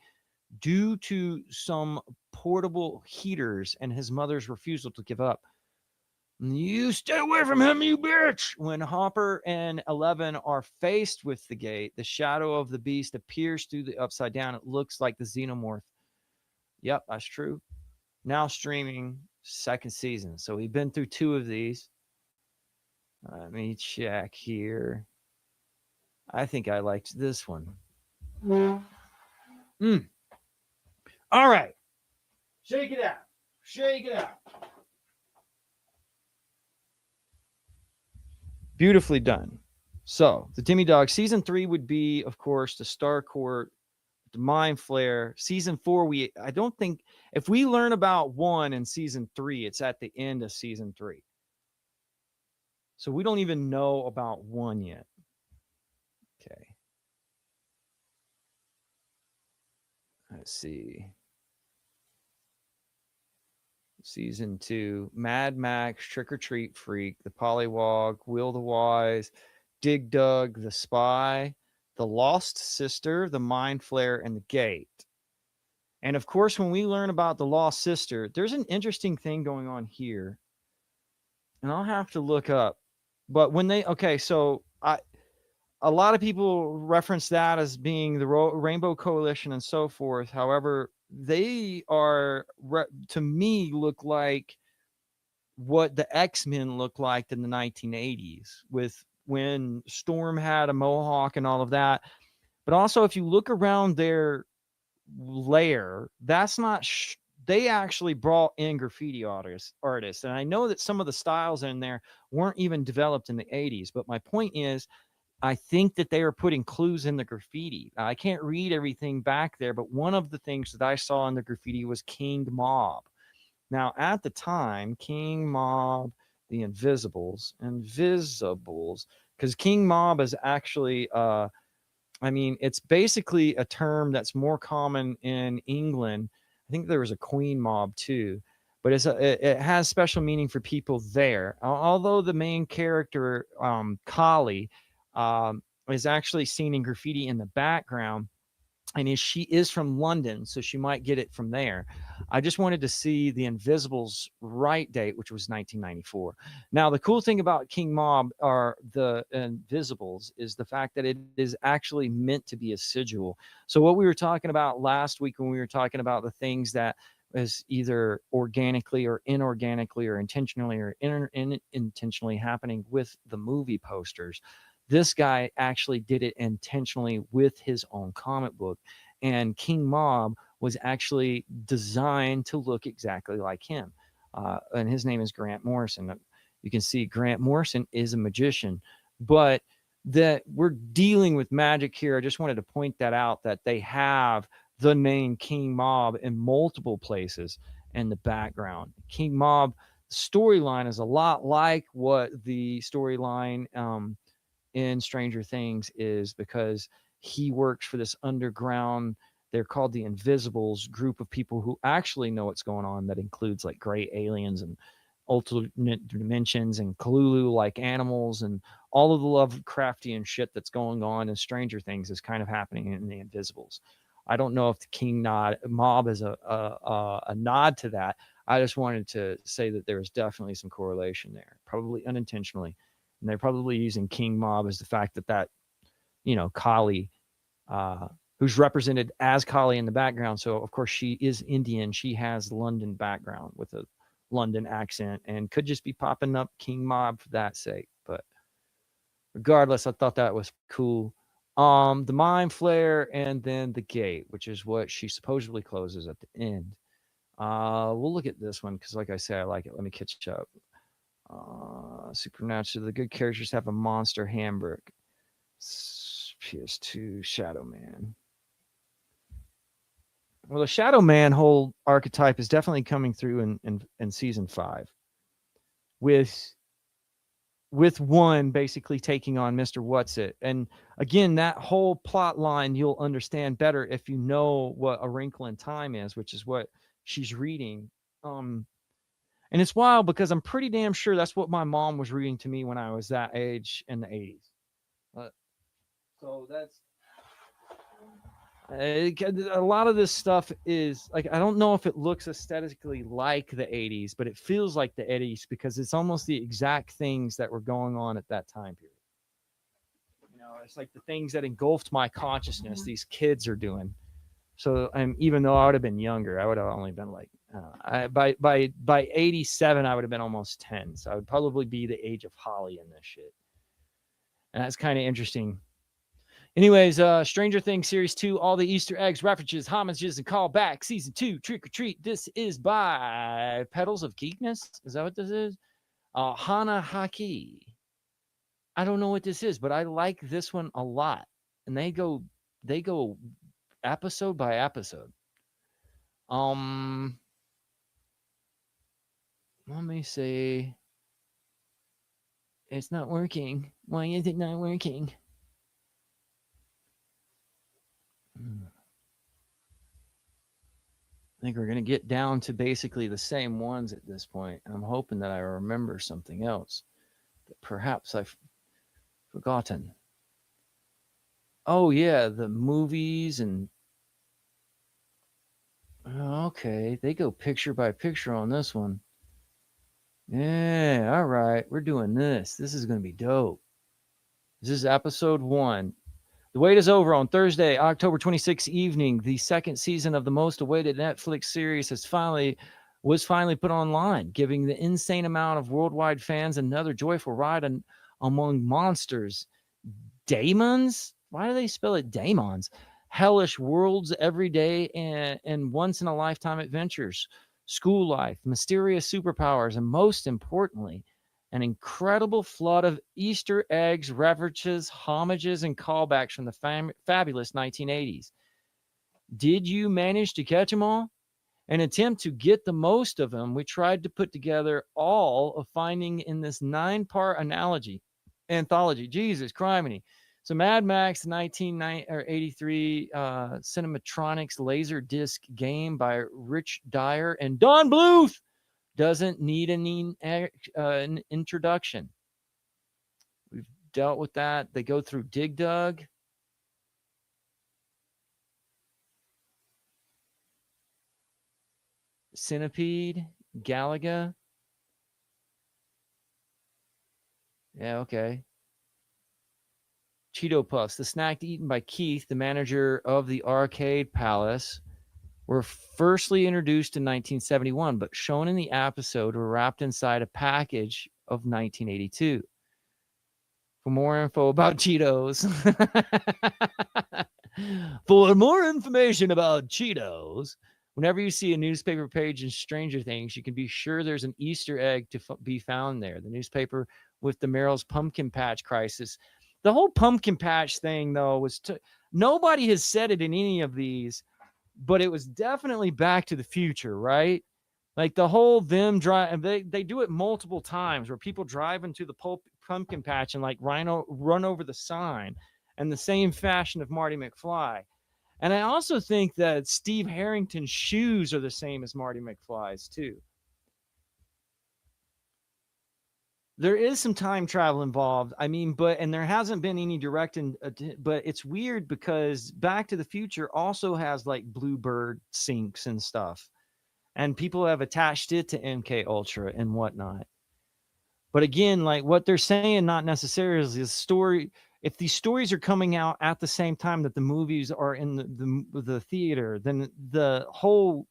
due to some portable heaters and his mother's refusal to give up. "You stay away from him, you bitch!" When Hopper and Eleven are faced with the gate, the shadow of the beast appears through the upside down. It looks like the Xenomorph. Yep, that's true. Now streaming, 2nd season. So we've been through 2 of these. Let me check here. I think I liked this one. All right. Shake it out. Shake it out. Beautifully done. So, the Demidog season 3 would be, of course, the Star Court, the Mind Flare. Season 4, I don't think, if we learn about 1 in season 3, it's at the end of season 3. So we don't even know about 1 yet. Okay. Let's see. Season 2, Mad Max, Trick or Treat Freak, The Pollywog, Will the Wise, Dig Dug, The Spy, The Lost Sister, The Mind Flare, and The Gate. And of course, when we learn about The Lost Sister, there's an interesting thing going on here. And I'll have to look up. But when a lot of people reference that as being the Rainbow Coalition and so forth. However, they are, to me, look like what the X-Men looked like in the 1980s, with when Storm had a mohawk and all of that. But also, if you look around their layer, that's not they actually brought in graffiti artists, and I know that some of the styles in there weren't even developed in the 80s, but my point is, I think that they are putting clues in the graffiti. I can't read everything back there, but one of the things that I saw in the graffiti was King Mob. Now, at the time, King Mob, the Invisibles, because King Mob is actually, I mean, it's basically a term that's more common in England. I think there was a Queen Mob too, but it has special meaning for people there. Although the main character, Collie, is actually seen in graffiti in the background, and she is from London, so she might get it from there. I just wanted to see the Invisibles' right date, which was 1994. Now, the cool thing about King Mob or the Invisibles is the fact that it is actually meant to be a sigil. So, what we were talking about last week when we were talking about the things that is either organically or inorganically or intentionally or intentionally happening with the movie posters, this guy actually did it intentionally with his own comic book. And King Mob was actually designed to look exactly like him. And his name is Grant Morrison. You can see Grant Morrison is a magician, but that we're dealing with magic here. I just wanted to point that out, that they have the name King Mob in multiple places in the background. King Mob storyline is a lot like what the storyline in Stranger Things is, because he works for this underground, they're called the Invisibles, group of people who actually know what's going on, that includes like gray aliens and alternate dimensions and Cthulhu like animals, and all of the Lovecraftian shit that's going on in Stranger Things is kind of happening in the Invisibles. I don't know if the King Mob is a nod to that. I just wanted to say that there is definitely some correlation there, probably unintentionally. And they're probably using King Mob as the fact that Kali, who's represented as Kali in the background. So of course she is Indian. She has London background with a London accent, and could just be popping up King Mob for that sake. But regardless, I thought that was cool. The mind flare and then the gate, which is what she supposedly closes at the end. We'll look at this one because, like I said, I like it. Let me catch up. Supernatural. The good characters have a monster handbook. PS2 Shadow Man. Well, the Shadow Man whole archetype is definitely coming through in season 5, with one basically taking on Mr. Whatsit. And again, that whole plot line you'll understand better if you know what A Wrinkle in Time is, which is what she's reading. And it's wild because I'm pretty damn sure that's what my mom was reading to me when I was that age in the 80s. So that's a lot of this stuff is like, I don't know if it looks aesthetically like the 80s, but it feels like the 80s because it's almost the exact things that were going on at that time period. It's like the things that engulfed my consciousness these kids are doing. So even though I would have been younger, I would have only been like, by 87, I would have been almost 10. So I would probably be the age of Holly in this shit. And that's kind of interesting. Anyways, Stranger Things Series 2, all the Easter eggs, references, homages, and callbacks. Season 2, Trick or Treat. This is by Petals of Geekness. Is that what this is? Hana Haki. I don't know what this is, but I like this one a lot. And they go episode by episode. Let me see. It's not working. Why is it not working? I think we're going to get down to basically the same ones at this point. I'm hoping that I remember something else that perhaps I've forgotten. Oh, yeah, the movies and... Okay, they go picture by picture on this one. Yeah, all right, we're doing this. This is going to be dope. This is episode 1. The wait is over. On Thursday, October 26th evening, the second season of the most awaited Netflix series has finally was finally put online, giving the insane amount of worldwide fans another joyful ride among monsters. Daemons? Why do they spell it daemons? Hellish worlds every day and once in a lifetime adventures, school life, mysterious superpowers, and most importantly, an incredible flood of Easter eggs, references, homages, and callbacks from the fabulous 1980s. Did you manage to catch them all? An attempt to get the most of them, we tried to put together all of finding in this 9-part anthology. Jesus criminy. So Mad Max 1983 Cinematronics laser disc game by Rich Dyer and Don Bluth doesn't need an introduction. We've dealt with that. They go through Dig Dug. Centipede, Galaga. Yeah, okay. Cheeto Puffs, the snack eaten by Keith, the manager of the Arcade Palace, were firstly introduced in 1971, but shown in the episode were wrapped inside a package of 1982. For more info about Cheetos, for more information about Cheetos, whenever you see a newspaper page in Stranger Things, you can be sure there's an Easter egg to be found there. The newspaper with the Merrill's Pumpkin Patch Crisis. The whole pumpkin patch thing, though, was nobody has said it in any of these, but it was definitely Back to the Future, right? Like the whole them drive, they do it multiple times where people drive into the pumpkin patch and like run over the sign, and the same fashion of Marty McFly. And I also think that Steve Harrington's shoes are the same as Marty McFly's too. There is some time travel involved. I mean, and there hasn't been any direct, but it's weird because Back to the Future also has like Bluebird sinks and stuff, and people have attached it to MK Ultra and whatnot. But again, like what they're saying, not necessarily is the story. If these stories are coming out at the same time that the movies are in the theater, then the whole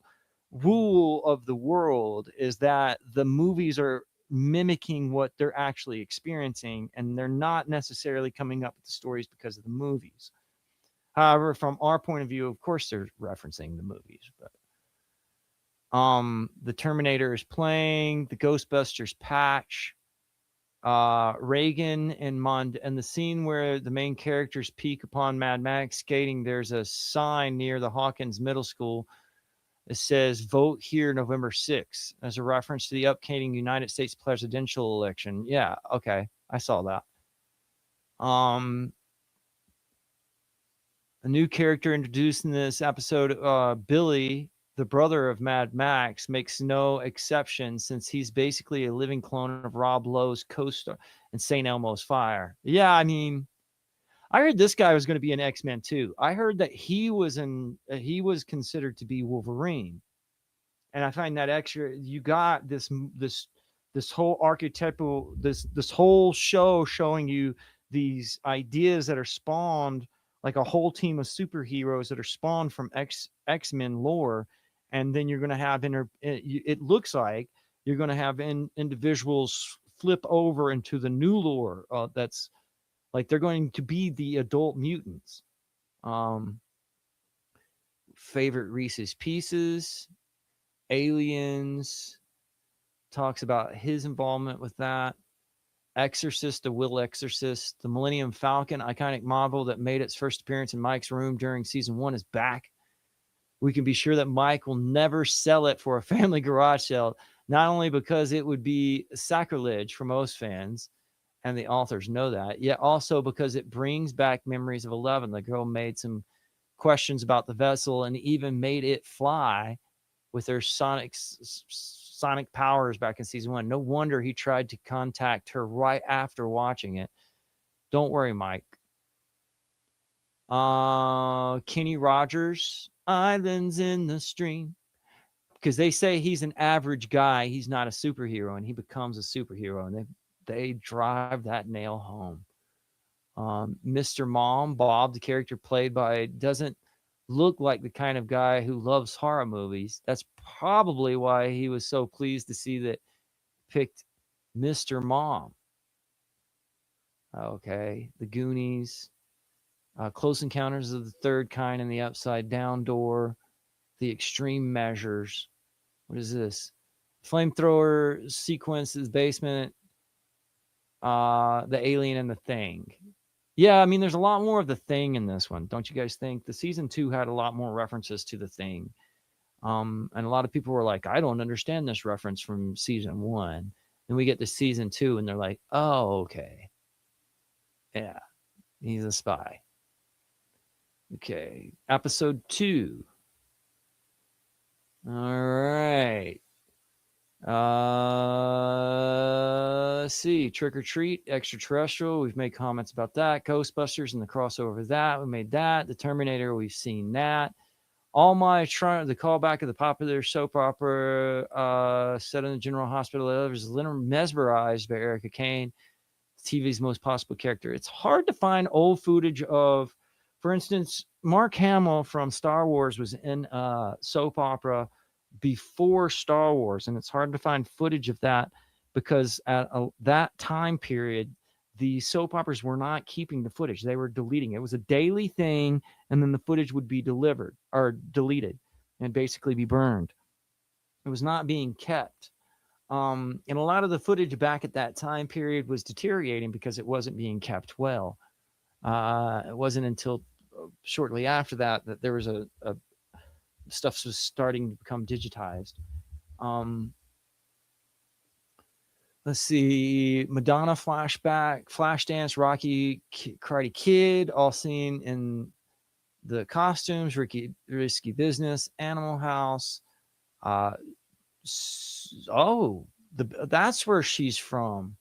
rule of the world is that the movies are mimicking what they're actually experiencing, and they're not necessarily coming up with the stories because of the movies. However, from our point of view, of course, they're referencing the movies. But the Terminator is playing, the Ghostbusters patch, Reagan and the scene where the main characters peek upon Mad Max skating. There's a sign near the Hawkins Middle School. It says, "Vote here November 6th," as a reference to the upcoming United States presidential election. Yeah, okay. I saw that. A new character introduced in this episode, Billy, the brother of Mad Max, makes no exception since he's basically a living clone of Rob Lowe's co-star in St. Elmo's Fire. Yeah, I mean, I heard this guy was going to be an X-Men too. I heard that he was considered to be Wolverine. And I find that extra. You got this whole archetypal, this whole show showing you these ideas that are spawned, like a whole team of superheroes that are spawned from X-Men lore, and then you're going to have it looks like you're going to have individuals flip over into the new lore that's like they're going to be the adult mutants. Favorite Reese's Pieces, Aliens, talks about his involvement with that. Exorcist, the Will Exorcist, the Millennium Falcon, iconic model that made its first appearance in Mike's room during season 1, is back. We can be sure that Mike will never sell it for a family garage sale, not only because it would be sacrilege for most fans, and the authors know that, yet also because it brings back memories of 11. The girl made some questions about the vessel and even made it fly with their sonic powers back in season 1. No wonder he tried to contact her right after watching it. Don't worry, Mike. Kenny Rogers, Islands in the Stream. Because they say he's an average guy. He's not a superhero, and he becomes a superhero. And they drive that nail home. Mr. Mom, Bob, the character played by, doesn't looked like the kind of guy who loves horror movies. That's probably why he was so pleased to see that picked Mr. Mom. Okay, The Goonies, Close Encounters of the Third Kind and the Upside Down Door, The Extreme Measures. What is this? Flamethrower sequence in the basement, The Alien and the Thing. Yeah, I mean, there's a lot more of the Thing in this one, don't you guys think? The season 2 had a lot more references to the Thing. And a lot of people were like, I don't understand this reference from season 1. And we get to season 2 and they're like, oh, okay. Yeah, he's a spy. Okay, episode 2. All right. Let's see. Trick or Treat, Extraterrestrial. We've made comments about that. Ghostbusters and the crossover of that. We made that. The Terminator, we've seen that. All My the callback of the popular soap opera set in the General Hospital. Others, mesmerized by Erica Kane, TV's most possible character. It's hard to find old footage of, for instance, Mark Hamill from Star Wars was in soap opera before Star Wars, and it's hard to find footage of that because at that time period, the soap operas were not keeping the footage. They were deleting it. It was a daily thing, and then the footage would be delivered or deleted and basically be burned. It was not being kept. And a lot of the footage back at that time period was deteriorating because it wasn't being kept well. It wasn't until shortly after that there was stuff was starting to become digitized. Let's see, Madonna flashback, Flashdance, Rocky, Karate Kid, all seen in the costumes, Risky Business, Animal House. That's where she's from.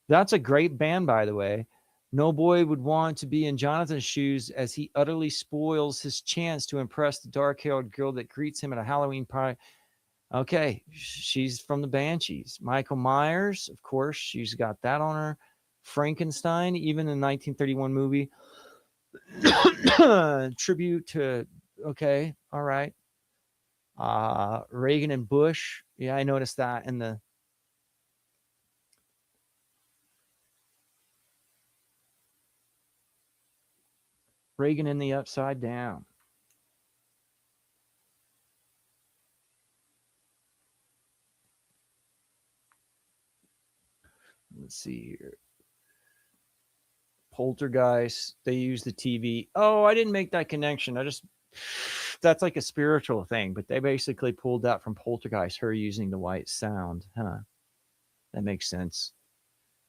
That's a great band, by the way. No boy would want to be in Jonathan's shoes as he utterly spoils his chance to impress the dark-haired girl that greets him at a Halloween party. Okay, she's from the Banshees. Michael Myers, of course, she's got that on her. Frankenstein, even in the 1931 movie. Tribute to, okay, all right. Reagan and Bush. Yeah, I noticed that in the Reagan in the Upside Down. Let's see here. Poltergeist. They use the TV. Oh, I didn't make that connection. That's like a spiritual thing, but they basically pulled that from Poltergeist, her using the white sound. Huh. That makes sense.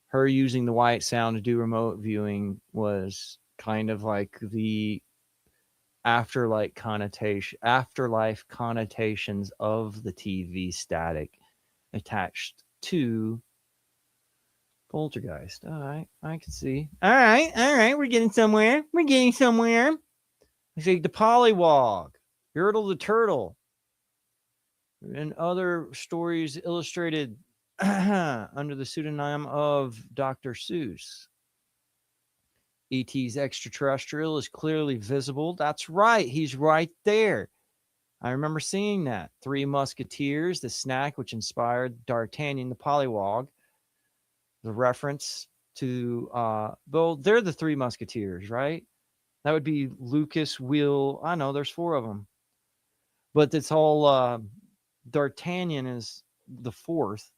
Her using the white sound to do remote viewing was kind of like the afterlife connotations of the TV static attached to Poltergeist. All right, I can see. All right, we're getting somewhere. It's like the Pollywog, Yertle the Turtle, and other stories illustrated under the pseudonym of Dr. Seuss. E.T.'s extraterrestrial is clearly visible. That's right. He's right there. I remember seeing that. Three Musketeers, the snack which inspired D'Artagnan the Pollywog. The reference to, well, they're the Three Musketeers, right? That would be Lucas, Will. I know there's 4 of them. But this whole D'Artagnan is the 4th.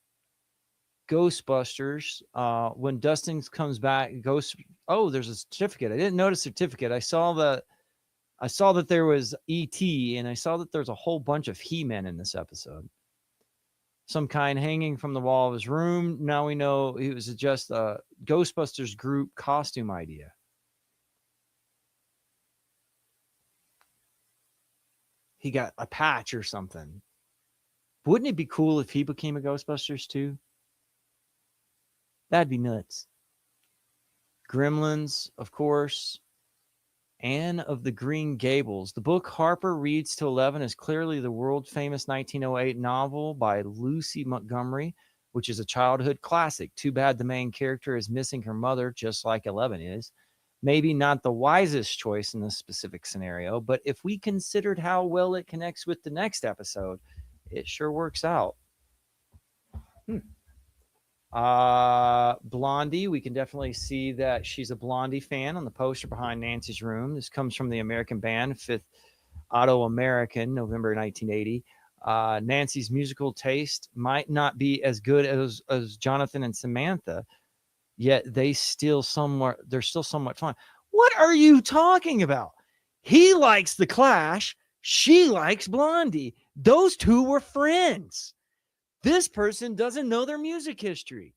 Ghostbusters. When Dustin comes back, there's a certificate. I didn't notice a certificate. I saw that there was E.T. and I saw that there's a whole bunch of He-Men in this episode. Some kind hanging from the wall of his room. Now we know it was just a Ghostbusters group costume idea. He got a patch or something. Wouldn't it be cool if he became a Ghostbusters too? That'd be nuts. Gremlins, of course. Anne of the Green Gables. The book Harper Reads to 11 is clearly the world-famous 1908 novel by Lucy Montgomery, which is a childhood classic. Too bad the main character is missing her mother, just like 11 is. Maybe not the wisest choice in this specific scenario, but if we considered how well it connects with the next episode, it sure works out. Blondie, we can definitely see that she's a Blondie fan on the poster behind Nancy's room. This comes from the American band Fifth Auto American, November 1980. Nancy's musical taste might not be as good as Jonathan and Samantha, yet they're still somewhat fun. What are you talking about? He likes The Clash. She likes Blondie. Those two were friends. This person doesn't know their music history.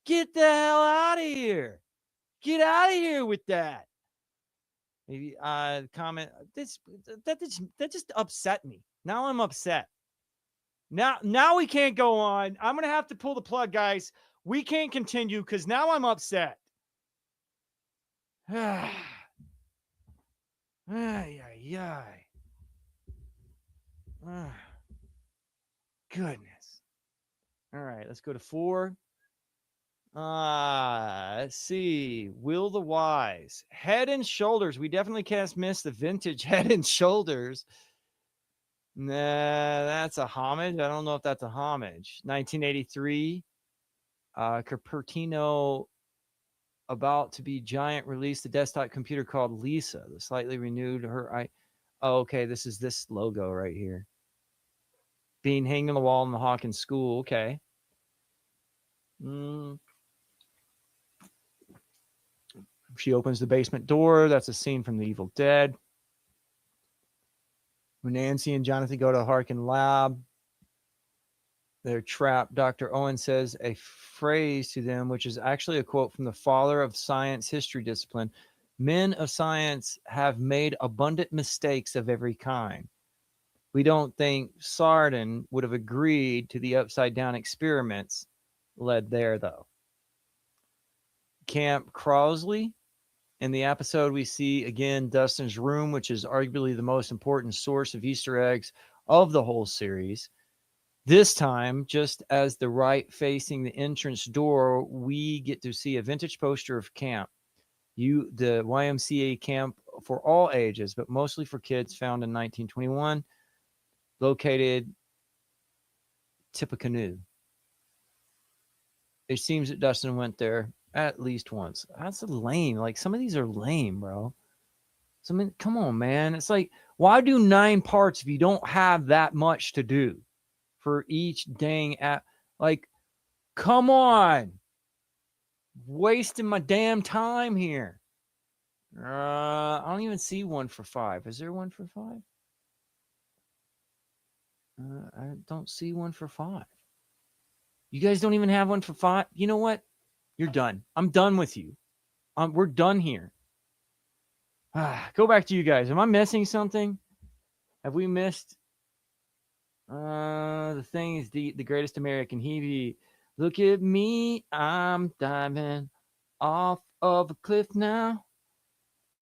Get the hell out of here. Get out of here with that. Maybe comment that just upset me. Now I'm upset. Now we can't go on. I'm gonna have to pull the plug, guys. We can't continue because now I'm upset. Ay, ay, ay. Goodness. All right, let's go to 4. Let's see. Will the Wise. Head and Shoulders. We definitely can't miss the vintage Head and Shoulders. Nah, that's a homage. I don't know if that's a homage. 1983. Cupertino about to be giant released a desktop computer called Lisa. The slightly renewed her. Oh, okay. This is this logo right here. Being hanged on the wall in the Hawkins school. Okay. She opens the basement door. That's a scene from The Evil Dead. When Nancy and Jonathan go to the Harkin lab, they're trapped. Dr. Owen says a phrase to them, which is actually a quote from the father of science history discipline. Men of science have made abundant mistakes of every kind. We don't think Sardin would have agreed to the upside down experiments led there, though. Camp Crossley. In the episode, we see again Dustin's room, which is arguably the most important source of Easter eggs of the whole series. This time, just as the right facing the entrance door, we get to see a vintage poster of camp. The YMCA camp for all ages, but mostly for kids, found in 1921, located Tippecanoe. It seems that Dustin went there at least once. That's lame. Like, some of these are lame, bro. Come on, man. It's like, why do 9 parts if you don't have that much to do for each dang app? Like, come on. Wasting my damn time here. I don't even see one for 5. Is there one for 5? I don't see one for 5. You guys don't even have one for 5? You know what? You're done. I'm done with you. We're done here. Go back to you guys. Am I missing something? Have we missed? The thing is the greatest American Heavy. Look at me. I'm diving off of a cliff now.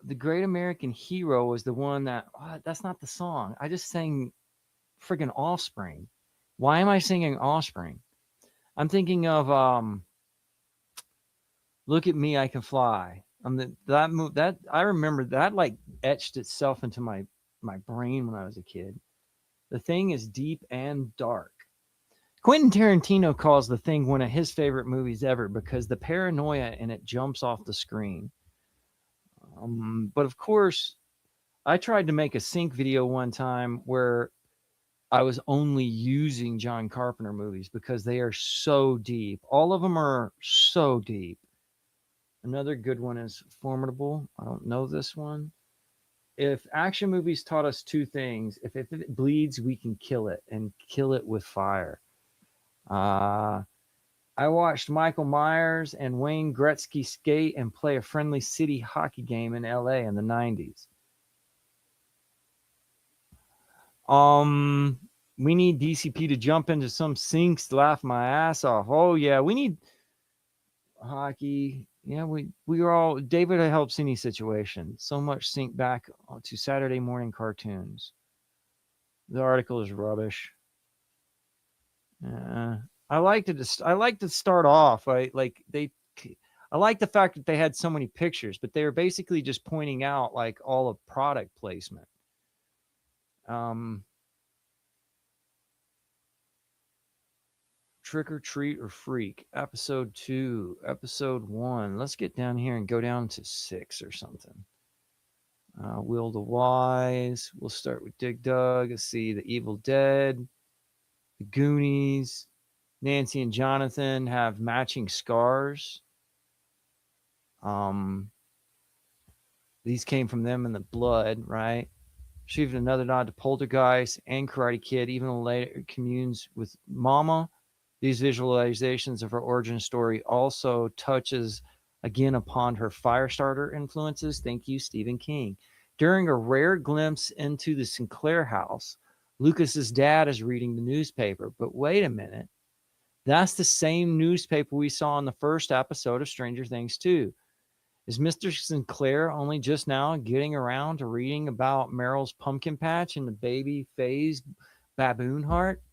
The Great American Hero was the one that, that's not the song. I just sang friggin' Offspring. Why am I singing Offspring? I'm thinking of Look at Me, I Can Fly. That I remember that like etched itself into my brain when I was a kid. The Thing is deep and dark. Quentin Tarantino calls The Thing one of his favorite movies ever because the paranoia in it jumps off the screen. But of course, I tried to make a sync video one time where I was only using John Carpenter movies because they are so deep. All of them are so deep. Another good one is Formidable. I don't know this one. If action movies taught us 2 things, if it bleeds, we can kill it, and kill it with fire. I watched Michael Myers and Wayne Gretzky skate and play a friendly city hockey game in LA in the 90s. We need DCP to jump into some sinks to laugh my ass off. Oh yeah, we need hockey. Yeah, we are all. David helps any situation. So much sync back to Saturday morning cartoons. The article is rubbish. I like to start off. I like the fact that they had so many pictures, but they were basically just pointing out like all of product placement. Trick or Treat or Freak, episode 2, episode 1. Let's get down here and go down to 6 or something. Will the Wise. We'll start with Dig Dug. Let's see, The Evil Dead, The Goonies. Nancy and Jonathan have matching scars. These came from them in the blood, right? Received another nod to Poltergeist and Karate Kid, even later communes with Mama. These visualizations of her origin story also touches again upon her Firestarter influences. Thank you, Stephen King. During a rare glimpse into the Sinclair house, Lucas's dad is reading the newspaper. But wait a minute. That's the same newspaper we saw in the first episode of Stranger Things 2. Is Mr. Sinclair only just now getting around to reading about Meryl's pumpkin patch and the baby phase baboon heart?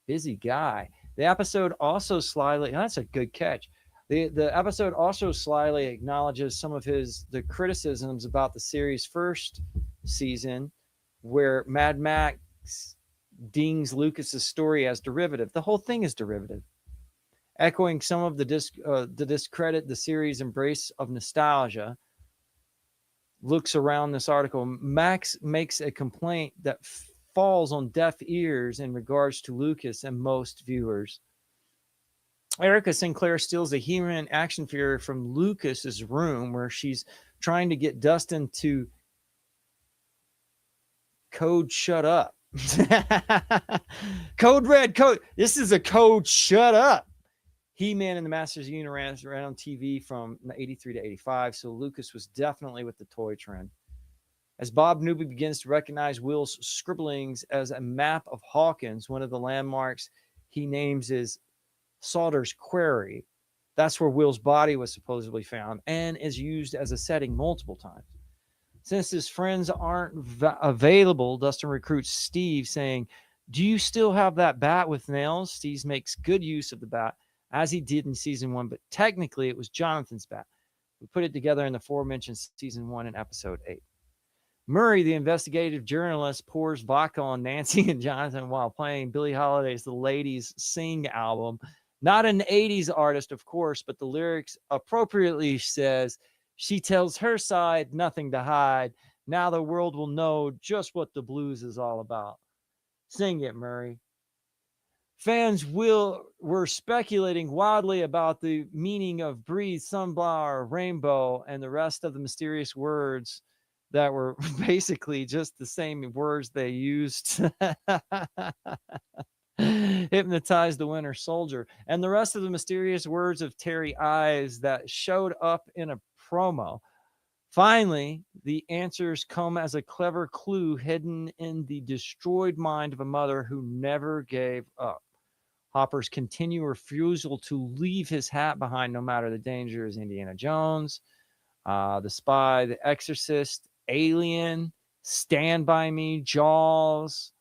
Busy guy. The episode also slyly, that's a good catch. The episode also slyly acknowledges some of the criticisms about the series' first season, where Mad Max dings Lucas's story as derivative. The whole thing is derivative. Echoing some of the discredit the series' embrace of nostalgia, looks around this article. Max makes a complaint that falls on deaf ears in regards to Lucas and most viewers. Erica Sinclair steals a He-Man action figure from Lucas's room where she's trying to get Dustin to code shut up. Code red, code. This is a code shut up. He-Man and the Masters of the Universe ran on TV from 83 to 85, so Lucas was definitely with the toy trend. As Bob Newby begins to recognize Will's scribblings as a map of Hawkins, one of the landmarks he names is Salter's Quarry. That's where Will's body was supposedly found and is used as a setting multiple times. Since his friends aren't available, Dustin recruits Steve, saying, "Do you still have that bat with nails?" Steve makes good use of the bat, as he did in season 1, but technically it was Jonathan's bat. We put it together in the aforementioned season 1 and episode 8. Murray, the investigative journalist, pours vodka on Nancy and Jonathan while playing Billie Holiday's The Ladies Sing album. Not an 80s artist, of course, but the lyrics appropriately says, "She tells her side, nothing to hide. Now the world will know just what the blues is all about." Sing it, Murray. Fans were speculating wildly about the meaning of breathe, sunflower, rainbow, and the rest of the mysterious words that were basically just the same words they used to hypnotize the Winter Soldier, and the rest of the mysterious words of Terry Ives that showed up in a promo. Finally, the answers come as a clever clue hidden in the destroyed mind of a mother who never gave up. Hopper's continued refusal to leave his hat behind no matter the danger is Indiana Jones, The Spy, The Exorcist, Alien, Stand By Me, Jaws.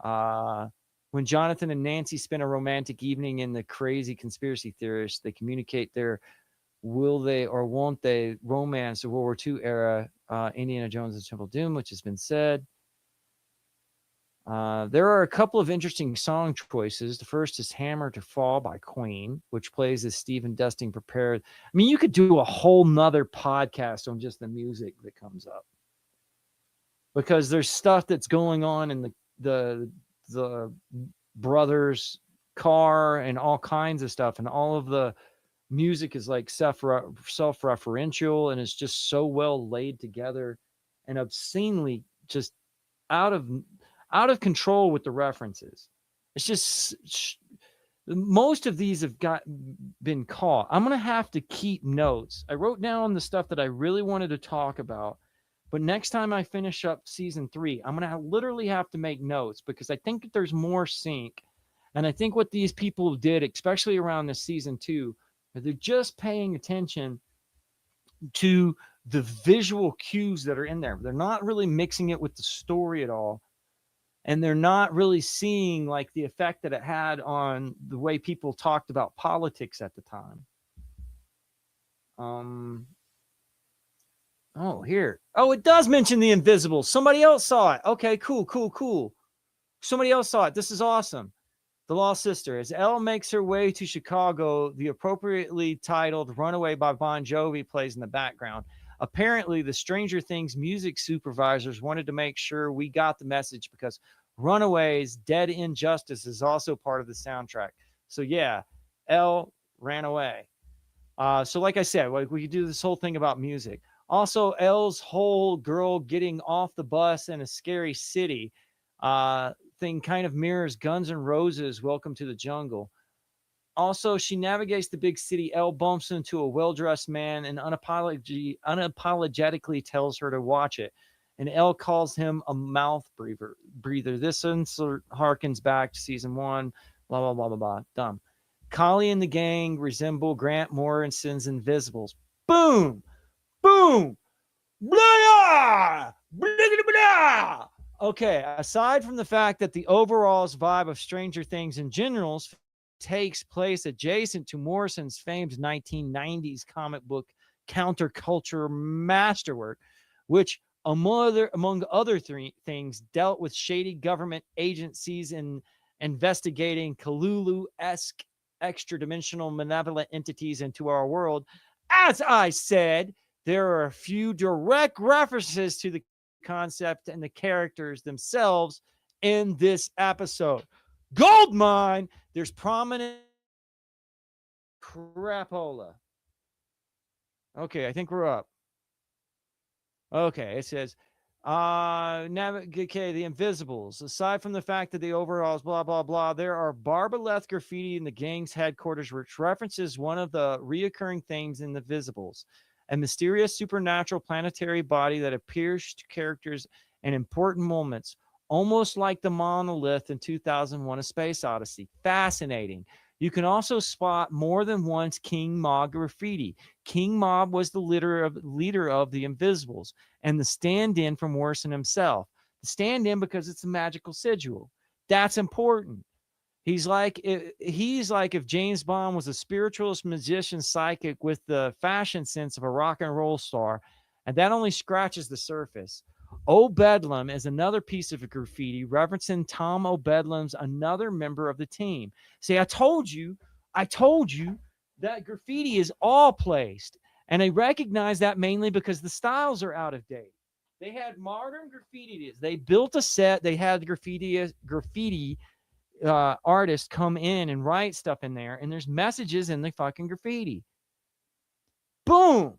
When Jonathan and Nancy spend a romantic evening in the crazy conspiracy theorists, they communicate their will they or won't they romance of World War II era Indiana Jones and Temple of Doom, which has been said. There are a couple of interesting song choices. The first is Hammer to Fall by Queen, which plays as Steve and Dustin prepared. I mean, you could do a whole nother podcast on just the music that comes up, because there's stuff that's going on in the brothers' car and all kinds of stuff, and all of the music is like self-referential, and it's just so well laid together and obscenely just out of control with the references. It's just most of these have been caught. I'm gonna have to keep notes. I wrote down the stuff that I really wanted to talk about, but next time I finish up season 3, I'm gonna literally have to make notes, because I think that there's more sync, and I think what these people did, especially around this season 2, they're just paying attention to the visual cues that are in there. They're not really mixing it with the story at all. And they're not really seeing like the effect that it had on the way people talked about politics at the time. Oh, here. Oh, it does mention the Invisibles. Somebody else saw it. Okay, cool. Somebody else saw it. This is awesome. The Lost Sister. As Elle makes her way to Chicago, the appropriately titled Runaway by Bon Jovi plays in the background. Apparently, the Stranger Things music supervisors wanted to make sure we got the message because Runaway's Dead End Justice is also part of the soundtrack. So, yeah, Elle ran away. So, like I said, like we could do this whole thing about music. Also, Elle's whole girl getting off the bus in a scary city thing kind of mirrors Guns N' Roses' Welcome to the Jungle. Also, she navigates the big city. Elle bumps into a well-dressed man and unapologetically tells her to watch it. And Elle calls him a mouth breather. This insert harkens back to season 1. Blah, blah, blah, blah, blah. Dumb. Collie and the gang resemble Grant Morrison's Invisibles. Boom! Boom! Blah! Blah, blah, blah. Okay, aside from the fact that the overall vibe of Stranger Things in general takes place adjacent to Morrison's famed 1990s comic book counterculture masterwork, which among other things dealt with shady government agencies in investigating Cthulhu-esque extra-dimensional malevolent entities into our world. As I said, there are a few direct references to the concept and the characters themselves in this episode. Goldmine, there's prominent crapola. Okay, I think we're up. Okay, it says, okay, the Invisibles. Aside from the fact that the overalls, blah, blah, blah, there are Barbaleth graffiti in the gang's headquarters, which references one of the reoccurring themes in the Visibles, a mysterious supernatural planetary body that appears to characters in important moments, almost like the monolith in 2001: A Space Odyssey. Fascinating. You can also spot more than once King Mob graffiti. King Mob was the leader of the Invisibles and the stand-in for Morrison himself. The stand-in because it's a magical sigil. That's important. He's like if James Bond was a spiritualist magician psychic with the fashion sense of a rock and roll star, and that only scratches the surface. O'Bedlam is another piece of graffiti referencing Tom O'Bedlam's another member of the team. See, I told you that graffiti is all placed, and I recognize that mainly because the styles are out of date. They had modern graffiti. They built a set. They had graffiti artists come in and write stuff in there, and there's messages in the fucking graffiti. Boom!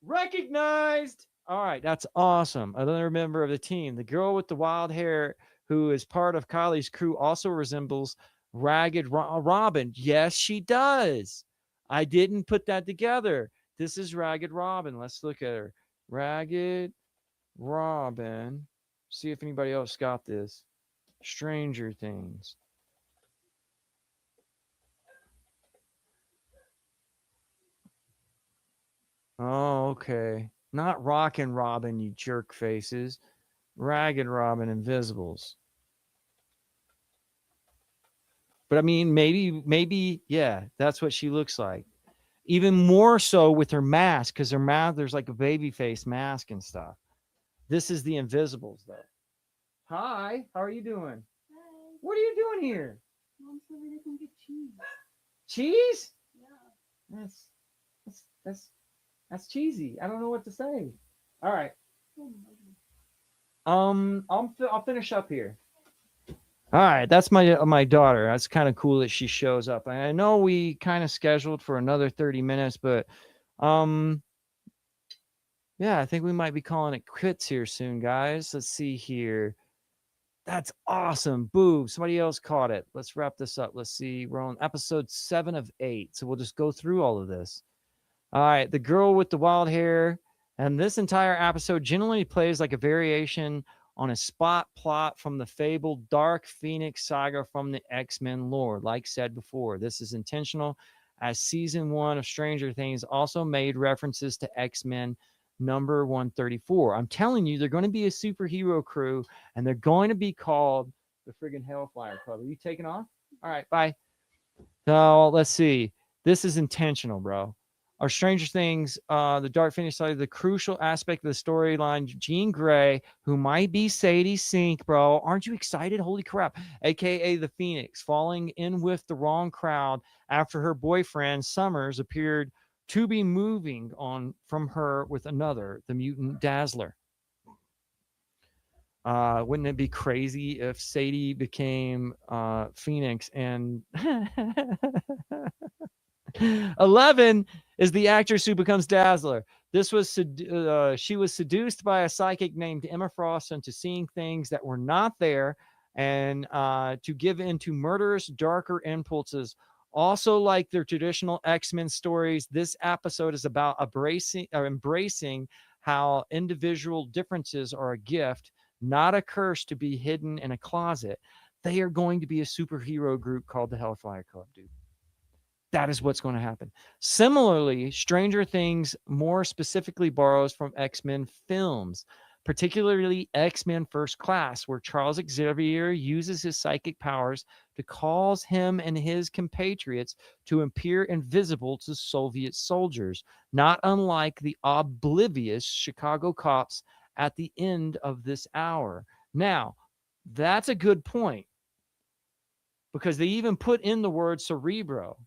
Recognized. All right, that's awesome. Another member of the team. The girl with the wild hair who is part of Kylie's crew also resembles Ragged Robin. Yes, she does. I didn't put that together. This is Ragged Robin. Let's look at her. Ragged Robin. See if anybody else got this. Stranger Things. Oh, okay. Not Rockin' Robin, you jerk faces. Ragged Robin, Invisibles. But I mean, maybe, yeah, that's what she looks like. Even more so with her mask, because her mouth, there's like a baby face mask and stuff. This is the Invisibles, though. Hi, how are you doing? Hi. What are you doing here? Mom said we can get cheese. Cheese? Yeah. That's cheesy. I don't know what to say. All right. Oh, I'll finish up here. All right, that's my daughter. That's kind of cool that she shows up. I know we kind of scheduled for another 30 minutes, but yeah, I think we might be calling it quits here soon, guys. Let's see here. That's awesome. Boo. Somebody else caught it. Let's wrap this up. Let's see. We're on episode 7 of 8. So we'll just go through all of this. All right. The girl with the wild hair. And this entire episode generally plays like a variation on a spot plot from the fabled Dark Phoenix saga from the X-Men lore. Like said before, this is intentional, as season 1 of Stranger Things also made references to X-Men number 134. I'm telling you, they're going to be a superhero crew, and they're going to be called the friggin' Hellfire Club. Are you taking off? All right, bye. So let's see. This is intentional, bro. Our Stranger Things, the Dark Phoenix side, the crucial aspect of the storyline, Jean Grey, who might be Sadie Sink, bro. Aren't you excited? Holy crap. AKA the Phoenix, falling in with the wrong crowd after her boyfriend, Summers, appeared to be moving on from her with another, the mutant Dazzler. Wouldn't it be crazy if Sadie became Phoenix and 11 is the actress who becomes Dazzler. This was she was seduced by a psychic named Emma Frost into seeing things that were not there and to give in to murderous, darker impulses. Also, like their traditional X-Men stories, this episode is about embracing how individual differences are a gift, not a curse to be hidden in a closet. They are going to be a superhero group called the Hellfire Club, dude. That is what's going to happen. Similarly, Stranger Things more specifically borrows from X-Men films, particularly X-Men First Class, where Charles Xavier uses his psychic powers to cause him and his compatriots to appear invisible to Soviet soldiers, not unlike the oblivious Chicago cops at the end of this hour. Now, that's a good point because they even put in the word cerebro.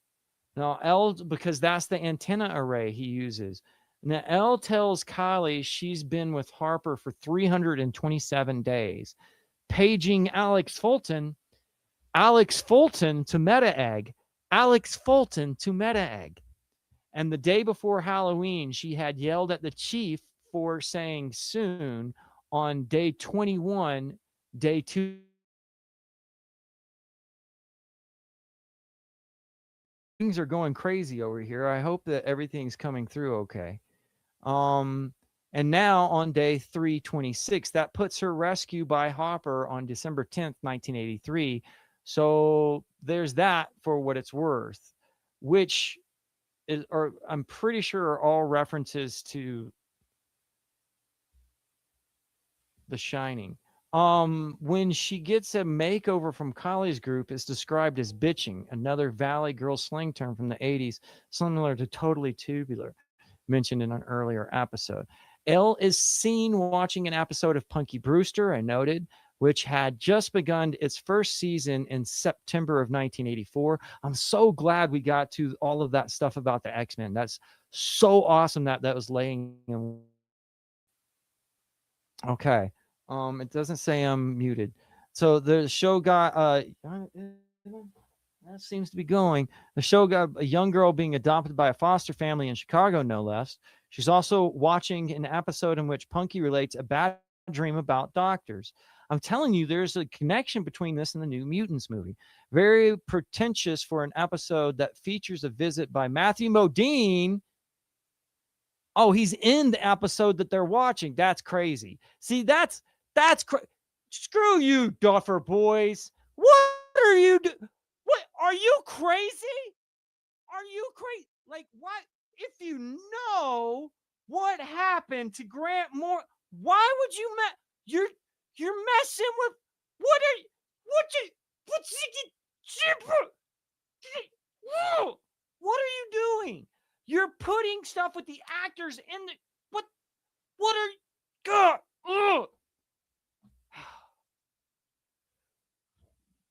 Now, L, because that's the antenna array he uses. Now, L tells Kylie she's been with Harper for 327 days, paging Alex Fulton to Meta Egg, And the day before Halloween, she had yelled at the chief for saying soon on day 21, day 2. Things are going crazy over here. I hope that everything's coming through okay. And now on day 326, that puts her rescue by Hopper on December 10th, 1983. So there's that for what it's worth, which is, or I'm pretty sure are all references to The Shining. When she gets a makeover from Kylie's group, it's described as bitching, another Valley Girl slang term from the 80s, similar to totally tubular, mentioned in an earlier episode. Elle is seen watching an episode of Punky Brewster, I noted, which had just begun its first season in September of 1984. I'm so glad we got to all of that stuff about the X-Men. That's so awesome that was laying in. Okay. It doesn't say I'm muted. So the show got that seems to be going. The show got a young girl being adopted by a foster family in Chicago, no less. She's also watching an episode in which Punky relates a bad dream about doctors. I'm telling you, there's a connection between this and the New Mutants movie. Very pretentious for an episode that features a visit by Matthew Modine. Oh, he's in the episode that they're watching. That's crazy. See, that's screw you, Duffer boys. What are you What are you crazy? Are you crazy? Like what? If you know what happened to Grant Moore, why would you you're messing with what are what are you doing? You're putting stuff with the actors in the what are God? Ugh.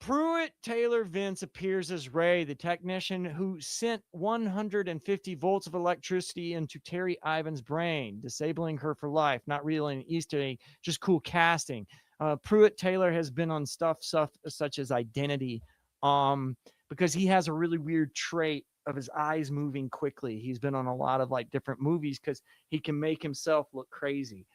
Pruitt Taylor Vince appears as Ray, the technician who sent 150 volts of electricity into Terry Ivan's brain, disabling her for life. Not really an Easter egg, just cool casting. Pruitt Taylor has been on stuff such as Identity, because he has a really weird trait of his eyes moving quickly. He's been on a lot of like different movies because he can make himself look crazy.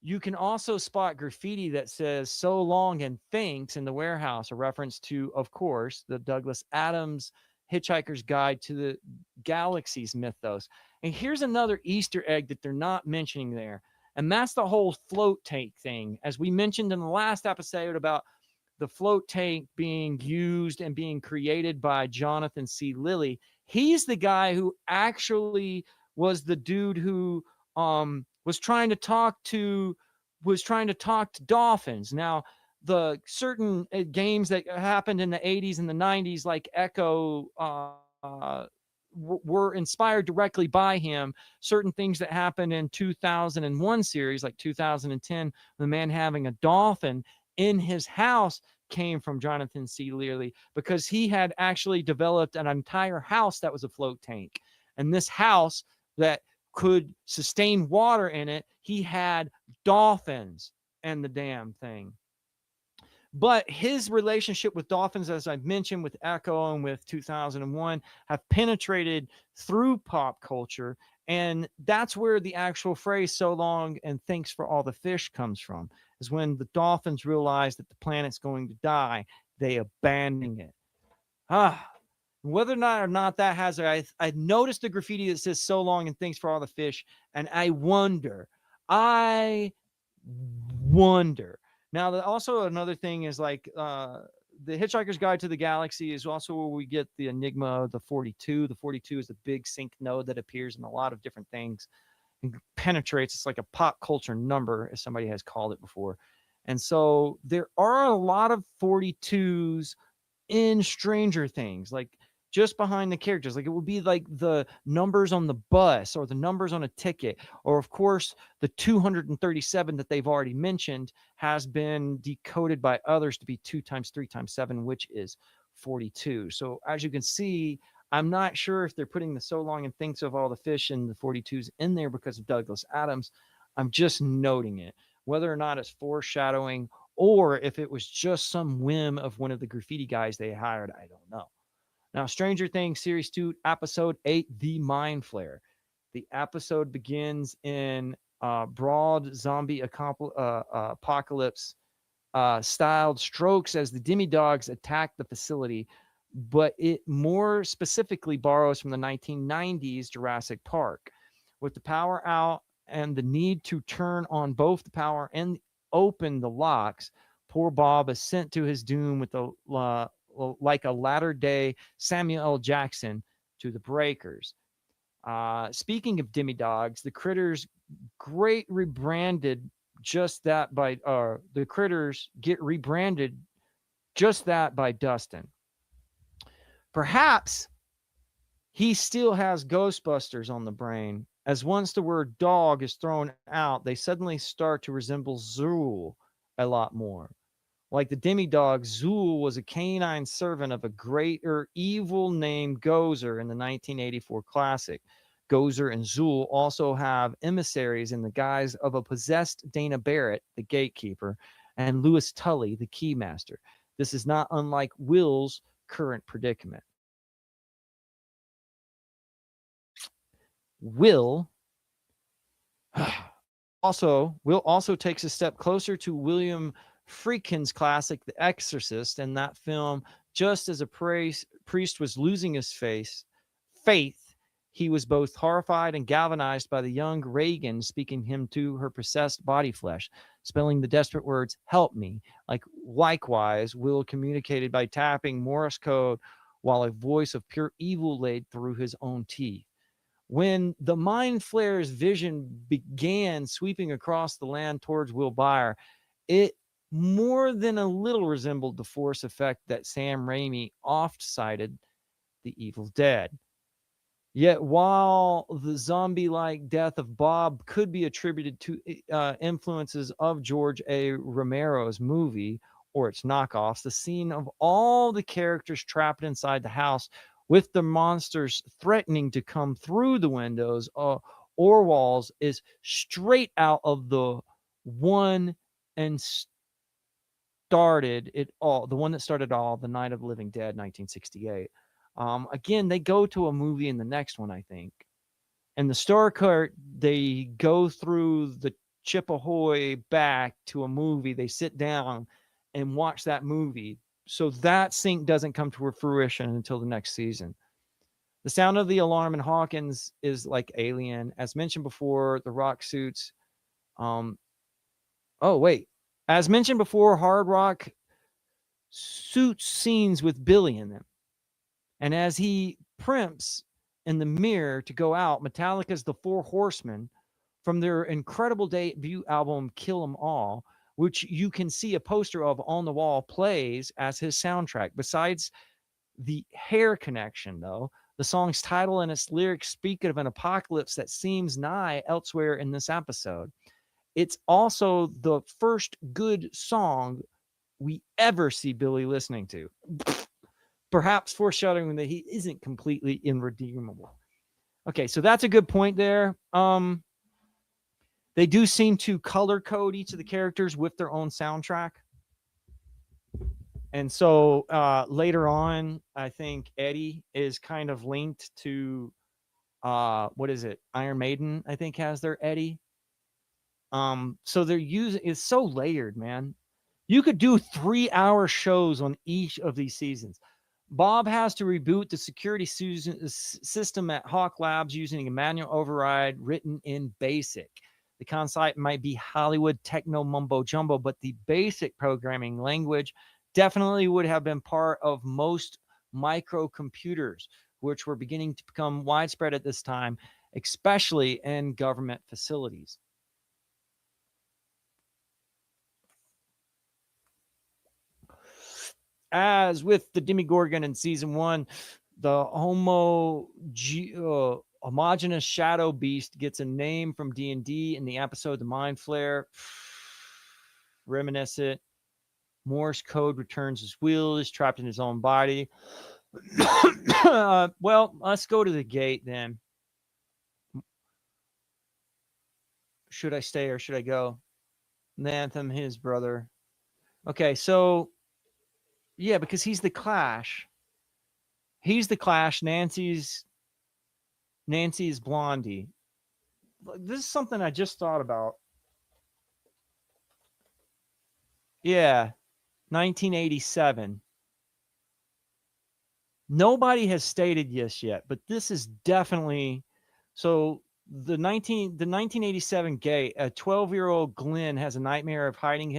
You can also spot graffiti that says "So long and thanks" in the warehouse, a reference to, of course, the Douglas Adams Hitchhiker's Guide to the Galaxy's mythos. And here's another Easter egg that they're not mentioning there, and that's the whole float tank thing. As we mentioned in the last episode about the float tank being used and being created by Jonathan C. Lilly, he's the guy who actually was the dude who was trying to talk to dolphins. Now, the certain games that happened in the 80s and the 90s, like Echo were inspired directly by him. Certain things that happened in 2001 series, like 2010, the man having a dolphin in his house came from Jonathan C. Leary, because he had actually developed an entire house that was a float tank. And this house that could sustain water in it, he had dolphins and the damn thing. But his relationship with dolphins, as I've mentioned, with Echo and with 2001, have penetrated through pop culture. And that's where the actual phrase "so long and thanks for all the fish" comes from, is when the dolphins realize that the planet's going to die, they abandon it. Whether or not that has, I noticed the graffiti that says "so long and thanks for all the fish," and I wonder. Now, also another thing is like the Hitchhiker's Guide to the Galaxy is also where we get the enigma of the 42. The 42 is a big sync node that appears in a lot of different things and penetrates. It's like a pop culture number, as somebody has called it before. And so there are a lot of 42s in Stranger Things, like just behind the characters. Like it would be like the numbers on the bus or the numbers on a ticket, or of course the 237 that they've already mentioned has been decoded by others to be 2 times 3 times 7, which is 42. So as you can see, I'm not sure if they're putting the "so long and thanks of all the fish" and the 42s in there because of Douglas Adams. I'm just noting it. Whether or not it's foreshadowing or if it was just some whim of one of the graffiti guys they hired, I don't know. Now, Stranger Things Series 2, Episode 8, The Mind Flare. The episode begins in broad zombie apocalypse styled strokes as the demi-dogs attack the facility, but it more specifically borrows from the 1990s Jurassic Park. With the power out and the need to turn on both the power and open the locks, poor Bob is sent to his doom with like a latter-day Samuel L. Jackson to the breakers. Speaking of demi-dogs, the critters great rebranded just that by the critters get rebranded just that by Dustin. Perhaps he still has Ghostbusters on the brain, as once the word dog is thrown out, they suddenly start to resemble Zool a lot more. Like the demi-dog, Zool was a canine servant of a greater evil named Gozer in the 1984 classic. Gozer and Zool also have emissaries in the guise of a possessed Dana Barrett, the gatekeeper, and Louis Tully, the keymaster. This is not unlike Will's current predicament. Will also takes a step closer to William Friedkin's classic The Exorcist. In that film, just as a priest was losing his faith, he was both horrified and galvanized by the young Reagan speaking him to her possessed body flesh, spelling the desperate words, "help me." Likewise, Will communicated by tapping Morse code while a voice of pure evil laid through his own teeth. When the Mind Flare's vision began sweeping across the land towards Will Byer, it more than a little resembled the force effect that Sam Raimi oft cited The Evil Dead. Yet while the zombie-like death of Bob could be attributed to influences of George A. Romero's movie or its knockoffs, the scene of all the characters trapped inside the house with the monsters threatening to come through the windows or walls is straight out of the one and started it all, the one that started all, The Night of the Living Dead, 1968. Again, they go to a movie in the next one, I think. And the Star Cart, they go through the Chippehoy back to a movie. They sit down and watch that movie. So that sync doesn't come to fruition until the next season. The sound of the alarm in Hawkins is like Alien. As mentioned before, the rock suits. As mentioned before, Hard Rock suits scenes with Billy in them. And as he primps in the mirror to go out, Metallica's The Four Horsemen from their incredible debut album Kill 'Em All, which you can see a poster of on the wall, plays as his soundtrack. Besides the hair connection, though, The song's title and its lyrics speak of an apocalypse that seems nigh elsewhere in this episode. It's also the first good song we ever see Billy listening to, perhaps foreshadowing that he isn't completely irredeemable. Okay, so that's a good point there. They do seem to color code each of the characters with their own soundtrack. And so later on, I think Eddie is kind of linked to what is it? Iron Maiden, I think, has their Eddie. So they're using, it's so layered, man. You could do 3-hour shows on each of these seasons. Bob has to reboot the security system at Hawk Labs using a manual override written in BASIC. The concept might be Hollywood techno mumbo jumbo, but the basic programming language definitely would have been part of most microcomputers, which were beginning to become widespread at this time, especially in government facilities. As with the Demogorgon in season 1, the homogeneous shadow beast gets a name from D&D in the episode The Mind Flare. Reminiscent. Morse code returns his will, is trapped in his own body. Well, let's go to the gate then. Should I stay or should I go? Nantham, his brother. Okay, so yeah, because he's the Clash. He's the Clash. Nancy's Blondie. This is something I just thought about. Yeah, 1987. Nobody has stated this yet, but this is definitely so. The 1987 gate. A 12-year-old Glenn has a nightmare of finding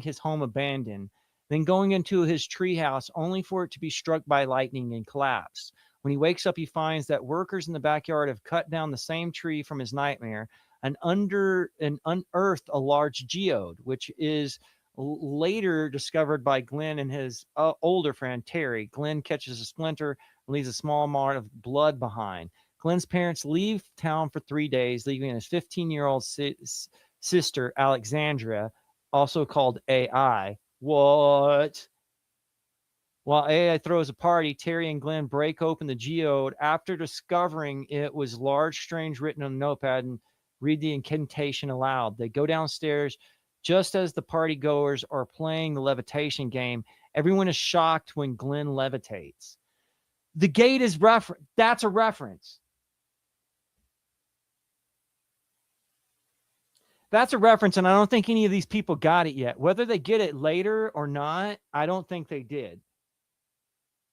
his home abandoned, then going into his treehouse only for it to be struck by lightning and collapse. When he wakes up, he finds that workers in the backyard have cut down the same tree from his nightmare and unearthed a large geode, which is later discovered by Glenn and his older friend Terry. Glenn catches a splinter and leaves a small mark of blood behind. Glenn's parents leave town for 3 days, leaving his 15-year-old sister, Alexandra, also called AI. What? While AI throws a party, Terry and Glenn break open the geode after discovering it was large, strange written on a notepad and read the incantation aloud. They go downstairs just as the partygoers are playing the levitation game. Everyone is shocked when Glenn levitates. The gate is reference. That's a reference. That's a reference, and I don't think any of these people got it yet. Whether they get it later or not, I don't think they did.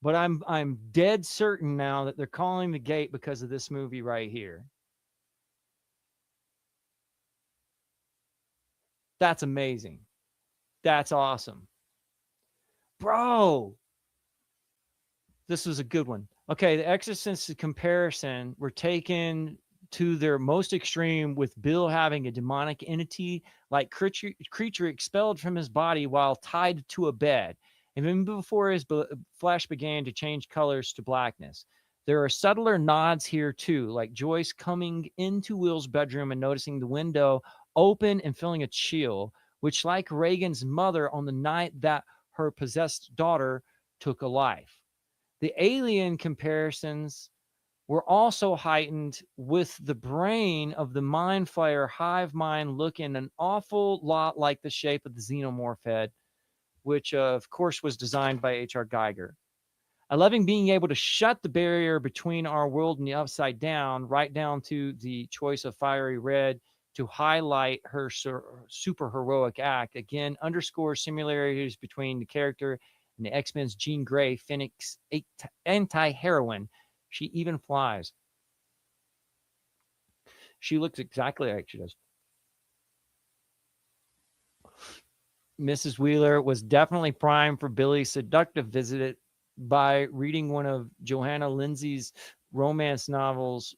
But I'm dead certain now that they're calling the gate because of this movie right here. That's amazing. That's awesome. Bro, this was a good one. Okay, the Exorcist comparison were taken to their most extreme, with Bill having a demonic entity like creature expelled from his body while tied to a bed, even before his flesh began to change colors to blackness. There are subtler nods here too, like Joyce coming into Will's bedroom and noticing the window open and feeling a chill, which, like Reagan's mother on the night that her possessed daughter took a life. The alien comparisons were also heightened with the brain of the Mind Flayer hive mind looking an awful lot like the shape of the xenomorph head, which of course was designed by H.R. Geiger. I loving being able to shut the barrier between our world and the upside down, right down to the choice of fiery red to highlight her super heroic act. Again, underscores similarities between the character and the X-Men's Jean Grey, Phoenix anti-heroine. She even flies. She looks exactly like she does. Mrs. Wheeler was definitely primed for Billy's seductive visit by reading one of Johanna Lindsay's romance novels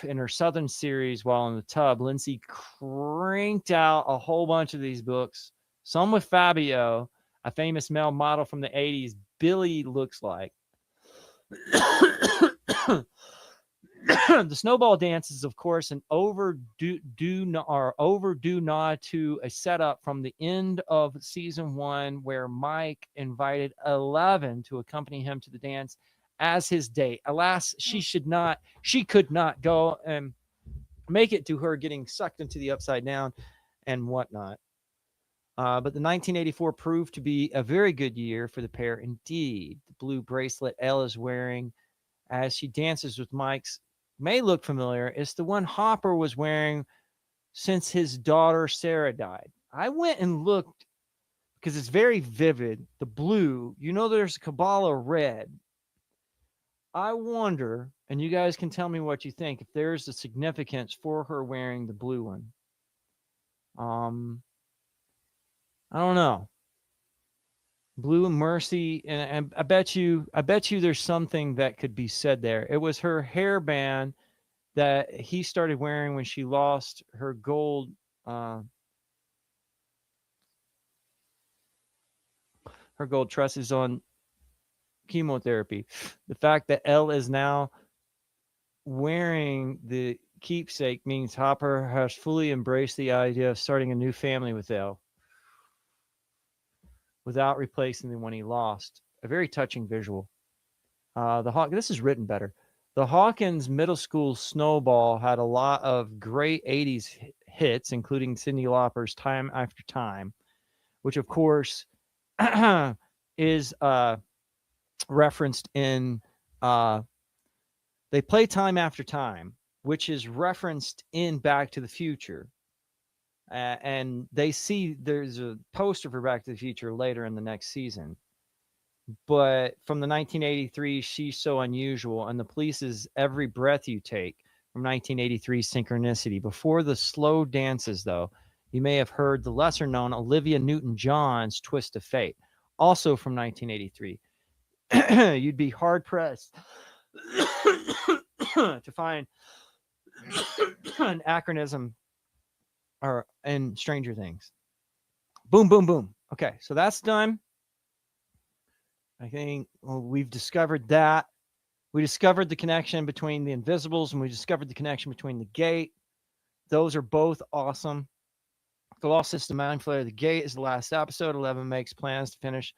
in her Southern series while in the tub. Lindsay cranked out a whole bunch of these books, some with Fabio, a famous male model from the 80s Billy looks like. The snowball dance is, of course, an overdue nod to a setup from the end of season 1, where Mike invited 11 to accompany him to the dance as his date. Alas, she could not go and make it to her getting sucked into the upside down and whatnot. But the 1984 proved to be a very good year for the pair indeed. The blue bracelet Elle is wearing as she dances with Mike's may look familiar. It's the one Hopper was wearing since his daughter Sarah died. I went and looked because it's very vivid. The blue, there's a Kabbalah red. I wonder, and you guys can tell me what you think, if there's a significance for her wearing the blue one. I don't know. Blue mercy, and I bet you there's something that could be said there. It was her hairband that he started wearing when she lost her gold tresses on chemotherapy. The fact that Elle is now wearing the keepsake means Hopper has fully embraced the idea of starting a new family with Elle without replacing the one he lost. A very touching visual. This is written better. The Hawkins Middle School Snowball had a lot of great 80s hits, including Cyndi Lauper's Time After Time, which, of course, is referenced in... they play Time After Time, which is referenced in Back to the Future. And they see there's a poster for Back to the Future later in the next season. But from the 1983 She's So Unusual and the Police's Every Breath You Take from 1983 Synchronicity. Before the slow dances, though, you may have heard the lesser known Olivia Newton-John's Twist of Fate, also from 1983. You'd be hard pressed to find an acronym or in Stranger Things. Boom, boom, boom. Okay, so that's done. I think we've discovered that. We discovered the connection between the Invisibles, and we discovered the connection between the Gate. Those are both awesome. The Lost System Mind Flayer. The Gate is the last episode. 11 makes plans to finish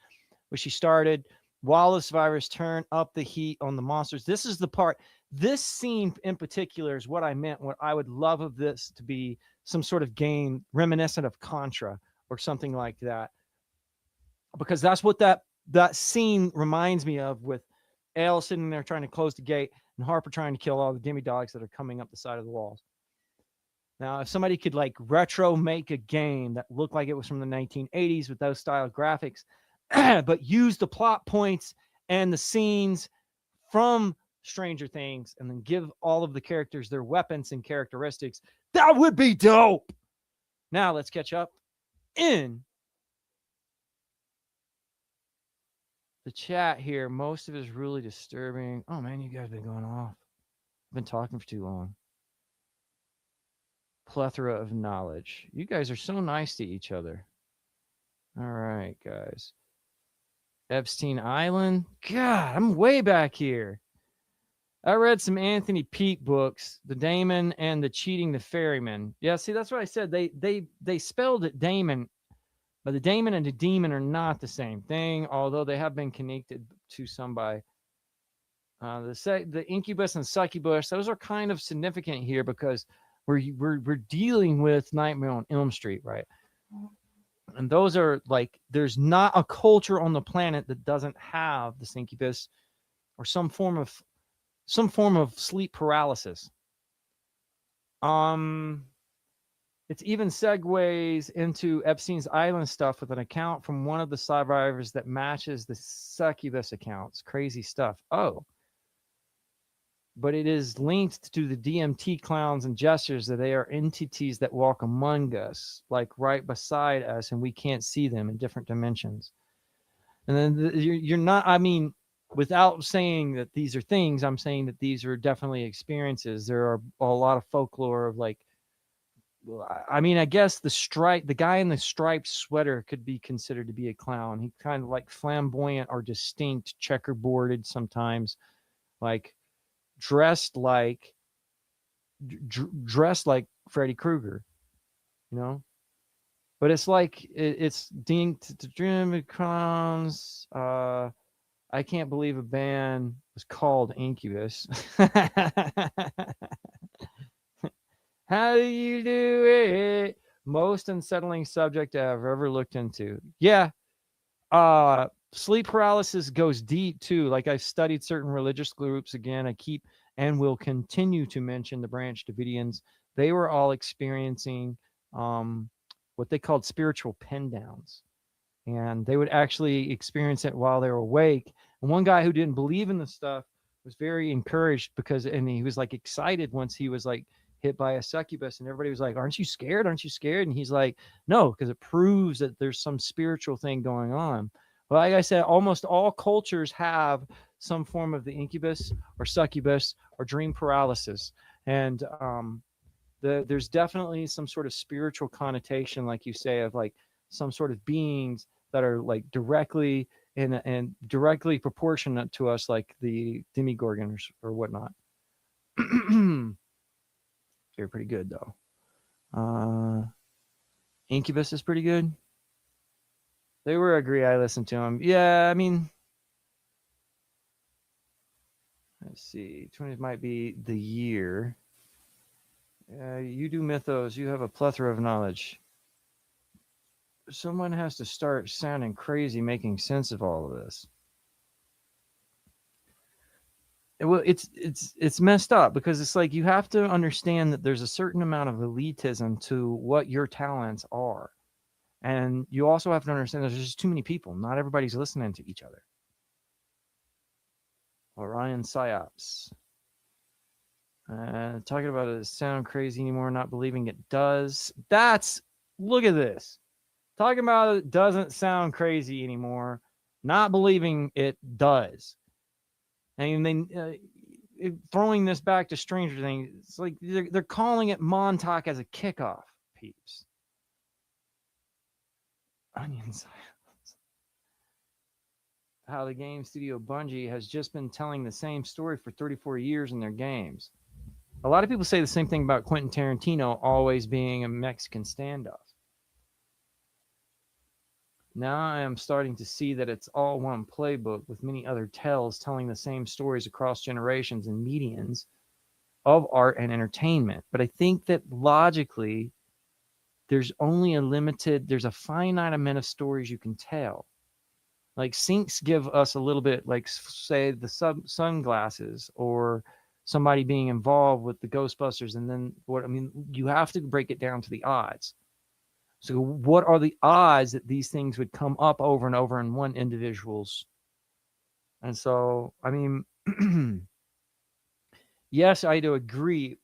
where she started. While the survivors turn up the heat on the monsters. This is the part. This scene in particular is what I meant. What I would love of this to be some sort of game reminiscent of Contra or something like that. Because that's what that scene reminds me of, with Ale sitting there trying to close the gate and Harper trying to kill all the demi-dogs that are coming up the side of the walls. Now, if somebody could retro make a game that looked like it was from the 1980s with those style graphics, but use the plot points and the scenes from Stranger Things and then give all of the characters their weapons and characteristics, that would be dope. Now let's catch up in the chat here. Most of it is really disturbing. Oh man, you guys have been going off. I've been talking for too long. Plethora of knowledge. You guys are so nice to each other. All right, guys. Epstein Island. God, I'm way back here. I read some Anthony Peake books, The Damon and the Cheating the Ferryman. Yeah, see, that's what I said. They spelled it Damon, but the Damon and the Demon are not the same thing, although they have been connected to some by the Incubus and Succubus. Those are kind of significant here because we're dealing with Nightmare on Elm Street, right? And those are there's not a culture on the planet that doesn't have the Incubus or some form of sleep paralysis. It's even segues into Epstein's Island stuff with an account from one of the survivors that matches the Succubus accounts. Crazy stuff. Oh. But it is linked to the DMT clowns and gestures that they are entities that walk among us, right beside us, and we can't see them in different dimensions. And then you're not, without saying that these are things, I'm saying that these are definitely experiences. There are a lot of folklore of I guess the guy in the striped sweater could be considered to be a clown. He kind of flamboyant or distinct, checkerboarded sometimes, like dressed like dressed like Freddy Krueger, you know. But it's like it's ding to dream clowns. I can't believe a band was called Incubus. How do you do it? Most unsettling subject I've ever looked into. Yeah. Sleep paralysis goes deep too. Like I've studied certain religious groups. Again, I keep and will continue to mention the Branch Davidians. They were all experiencing what they called spiritual pin downs. And they would actually experience it while they were awake. And one guy who didn't believe in the stuff was very encouraged because, and he was like excited once he was like hit by a succubus, and everybody was like, "Aren't you scared? Aren't you scared?" And he's like, "No, because it proves that there's some spiritual thing going on." Well, like I said, almost all cultures have some form of the incubus or succubus or dream paralysis, and there's definitely some sort of spiritual connotation, like you say, of like some sort of beings that are like directly and directly proportionate to us, like the demigorgons or whatnot. They're pretty good though. Incubus is pretty good. They were agree. I listened to them. Yeah, I mean, let's see. 20 might be the year. You do mythos. You have a plethora of knowledge. Someone has to start sounding crazy, making sense of all of this. Well, it's messed up because it's like you have to understand that there's a certain amount of elitism to what your talents are, and you also have to understand there's just too many people. Not everybody's listening to each other. Orion Psyops. Talking about it sound crazy anymore, not believing it does. Look at this. Talking about it doesn't sound crazy anymore, not believing it does. And then throwing this back to Stranger Things, it's like they're calling it Montauk as a kickoff, peeps. Onion silence. How the game studio Bungie has just been telling the same story for 34 years in their games. A lot of people say the same thing about Quentin Tarantino always being a Mexican standoff. Now I am starting to see that it's all one playbook with many other tales telling the same stories across generations and medians of art and entertainment. But I think that logically, there's a finite amount of stories you can tell. Like syncs give us a little bit, like say the sunglasses or somebody being involved with the Ghostbusters. And then you have to break it down to the odds. So what are the odds that these things would come up over and over in one individual's? And so, I mean, yes, I do agree.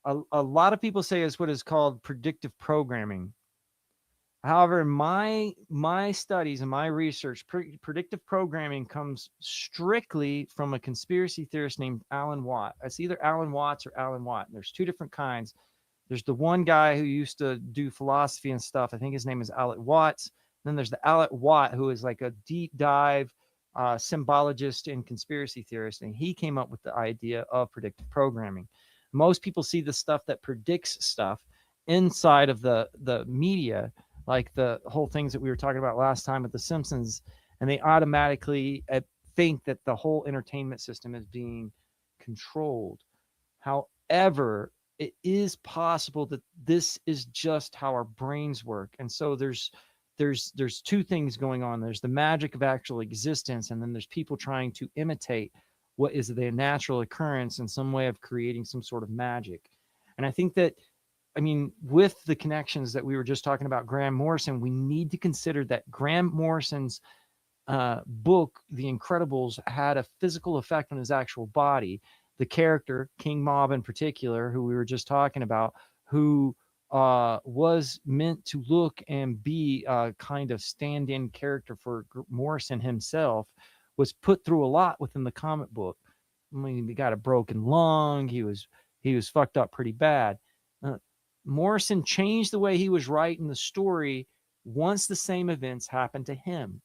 A lot of people say it's what is called predictive programming. However, my studies and my research, predictive programming comes strictly from a conspiracy theorist named Alan Watt. It's either Alan Watts or Alan Watt. There's two different kinds. There's the one guy who used to do philosophy and stuff. I think his name is Alan Watts. Then there's the Alan Watt, who is like a deep dive symbologist and conspiracy theorist. And he came up with the idea of predictive programming. Most people see the stuff that predicts stuff inside of the media, like the whole things that we were talking about last time with The Simpsons, and they automatically think that the whole entertainment system is being controlled. However, it is possible that this is just how our brains work. And so there's two things going on. There's the magic of actual existence, and then there's people trying to imitate what is the natural occurrence in some way of creating some sort of magic. And I think that, I mean, with the connections that we were just talking about, Graham Morrison, we need to consider that Graham Morrison's book, The Incredibles, had a physical effect on his actual body. The character, King Mob in particular, who we were just talking about, who was meant to look and be a kind of stand-in character for Morrison himself, was put through a lot within the comic book. I mean, he got a broken lung. He was fucked up pretty bad. Morrison changed the way he was writing the story once the same events happened to him.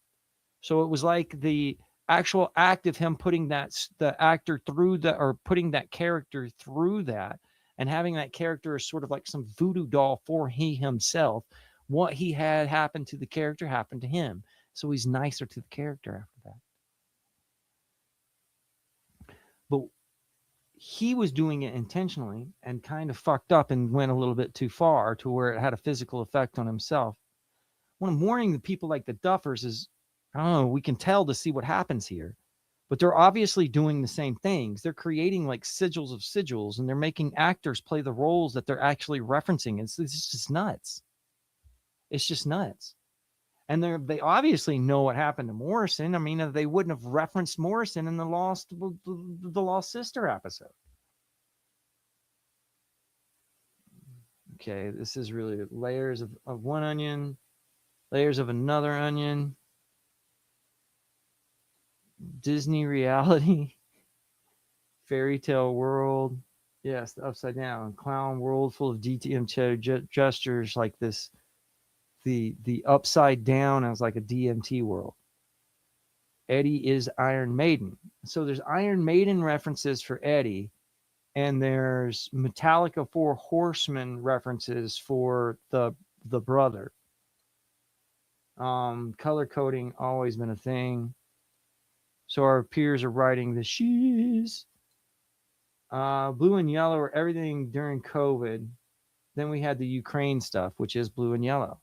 So it was like the actual act of him putting the actor through or putting that character through that, and having that character as sort of like some voodoo doll for he himself. What he had happen to the character happened to him, so he's nicer to the character after that. But he was doing it intentionally and kind of fucked up and went a little bit too far to where it had a physical effect on himself. What I'm warning the people like the Duffers is, I don't know, we can tell to see what happens here, but they're obviously doing the same things. They're creating like sigils of sigils, and they're making actors play the roles that they're actually referencing. It's just nuts. It's just nuts. And they obviously know what happened to Morrison. I mean, they wouldn't have referenced Morrison in the Lost Sister episode. Okay, this is really layers of one onion, layers of another onion. Disney reality, fairy tale world. Yes, the upside down clown world full of DTM gestures like this. The upside down as like a DMT world. Eddie is Iron Maiden. So there's Iron Maiden references for Eddie, and there's Metallica 4 Horsemen references for the brother. Color coding always been a thing. So our peers are writing the she's. Blue and yellow are everything during COVID. Then we had the Ukraine stuff, which is blue and yellow.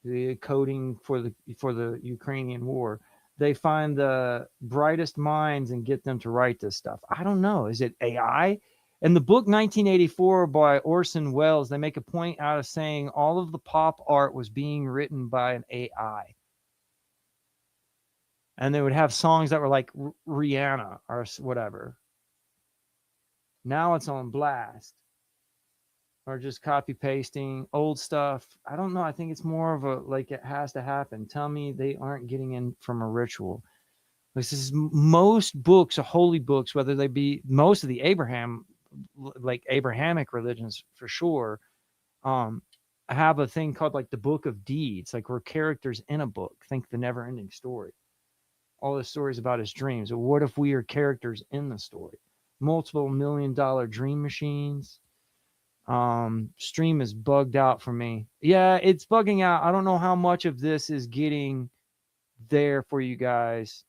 The coding for the Ukrainian war. They find the brightest minds and get them to write this stuff. I don't know. Is it AI? In the book 1984 by Orson Welles, they make a point out of saying all of the pop art was being written by an AI. And they would have songs that were like Rihanna or whatever. Now it's on blast. Or just copy pasting old stuff. I don't know. I think it's more of a like it has to happen. Tell me they aren't getting in from a ritual. This is most books, holy books, whether they be most of the Abrahamic religions for sure, have a thing called like the Book of Deeds, like we're characters in a book. Think the never-ending story. All the stories about his dreams. Or what if we are characters in the story? Multiple $1 million dream machines. Stream is bugged out for me. Yeah, it's bugging out. I don't know how much of this is getting there for you guys.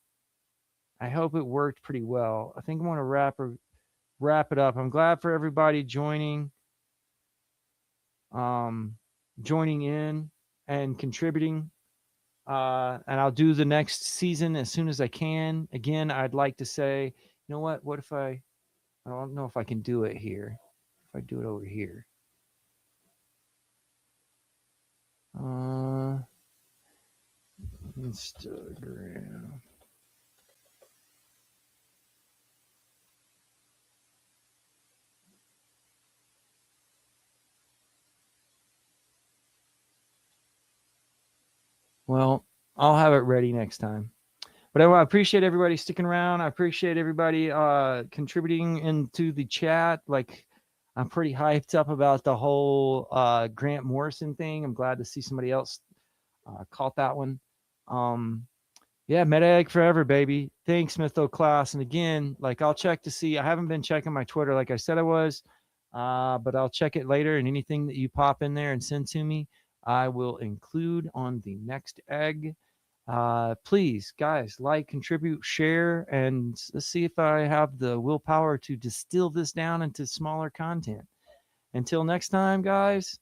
I hope it worked pretty well. I think I'm going to wrap it up. I'm glad for everybody joining in and contributing. And I'll do the next season as soon as I can. Again, I'd like to say, you know what if I don't know if I can do it here. If I do it over here. Instagram. Well, I'll have it ready next time. But I appreciate everybody sticking around. I appreciate everybody contributing into the chat. Like, I'm pretty hyped up about the whole Grant Morrison thing. I'm glad to see somebody else caught that one. Yeah, Meta Egg forever, baby. Thanks, Mytho Class. And again, like I'll check to see. I haven't been checking my Twitter like I said I was, but I'll check it later. And anything that you pop in there and send to me, I will include on the next egg. Please, guys, like, contribute, share, and let's see if I have the willpower to distill this down into smaller content. Until next time, guys,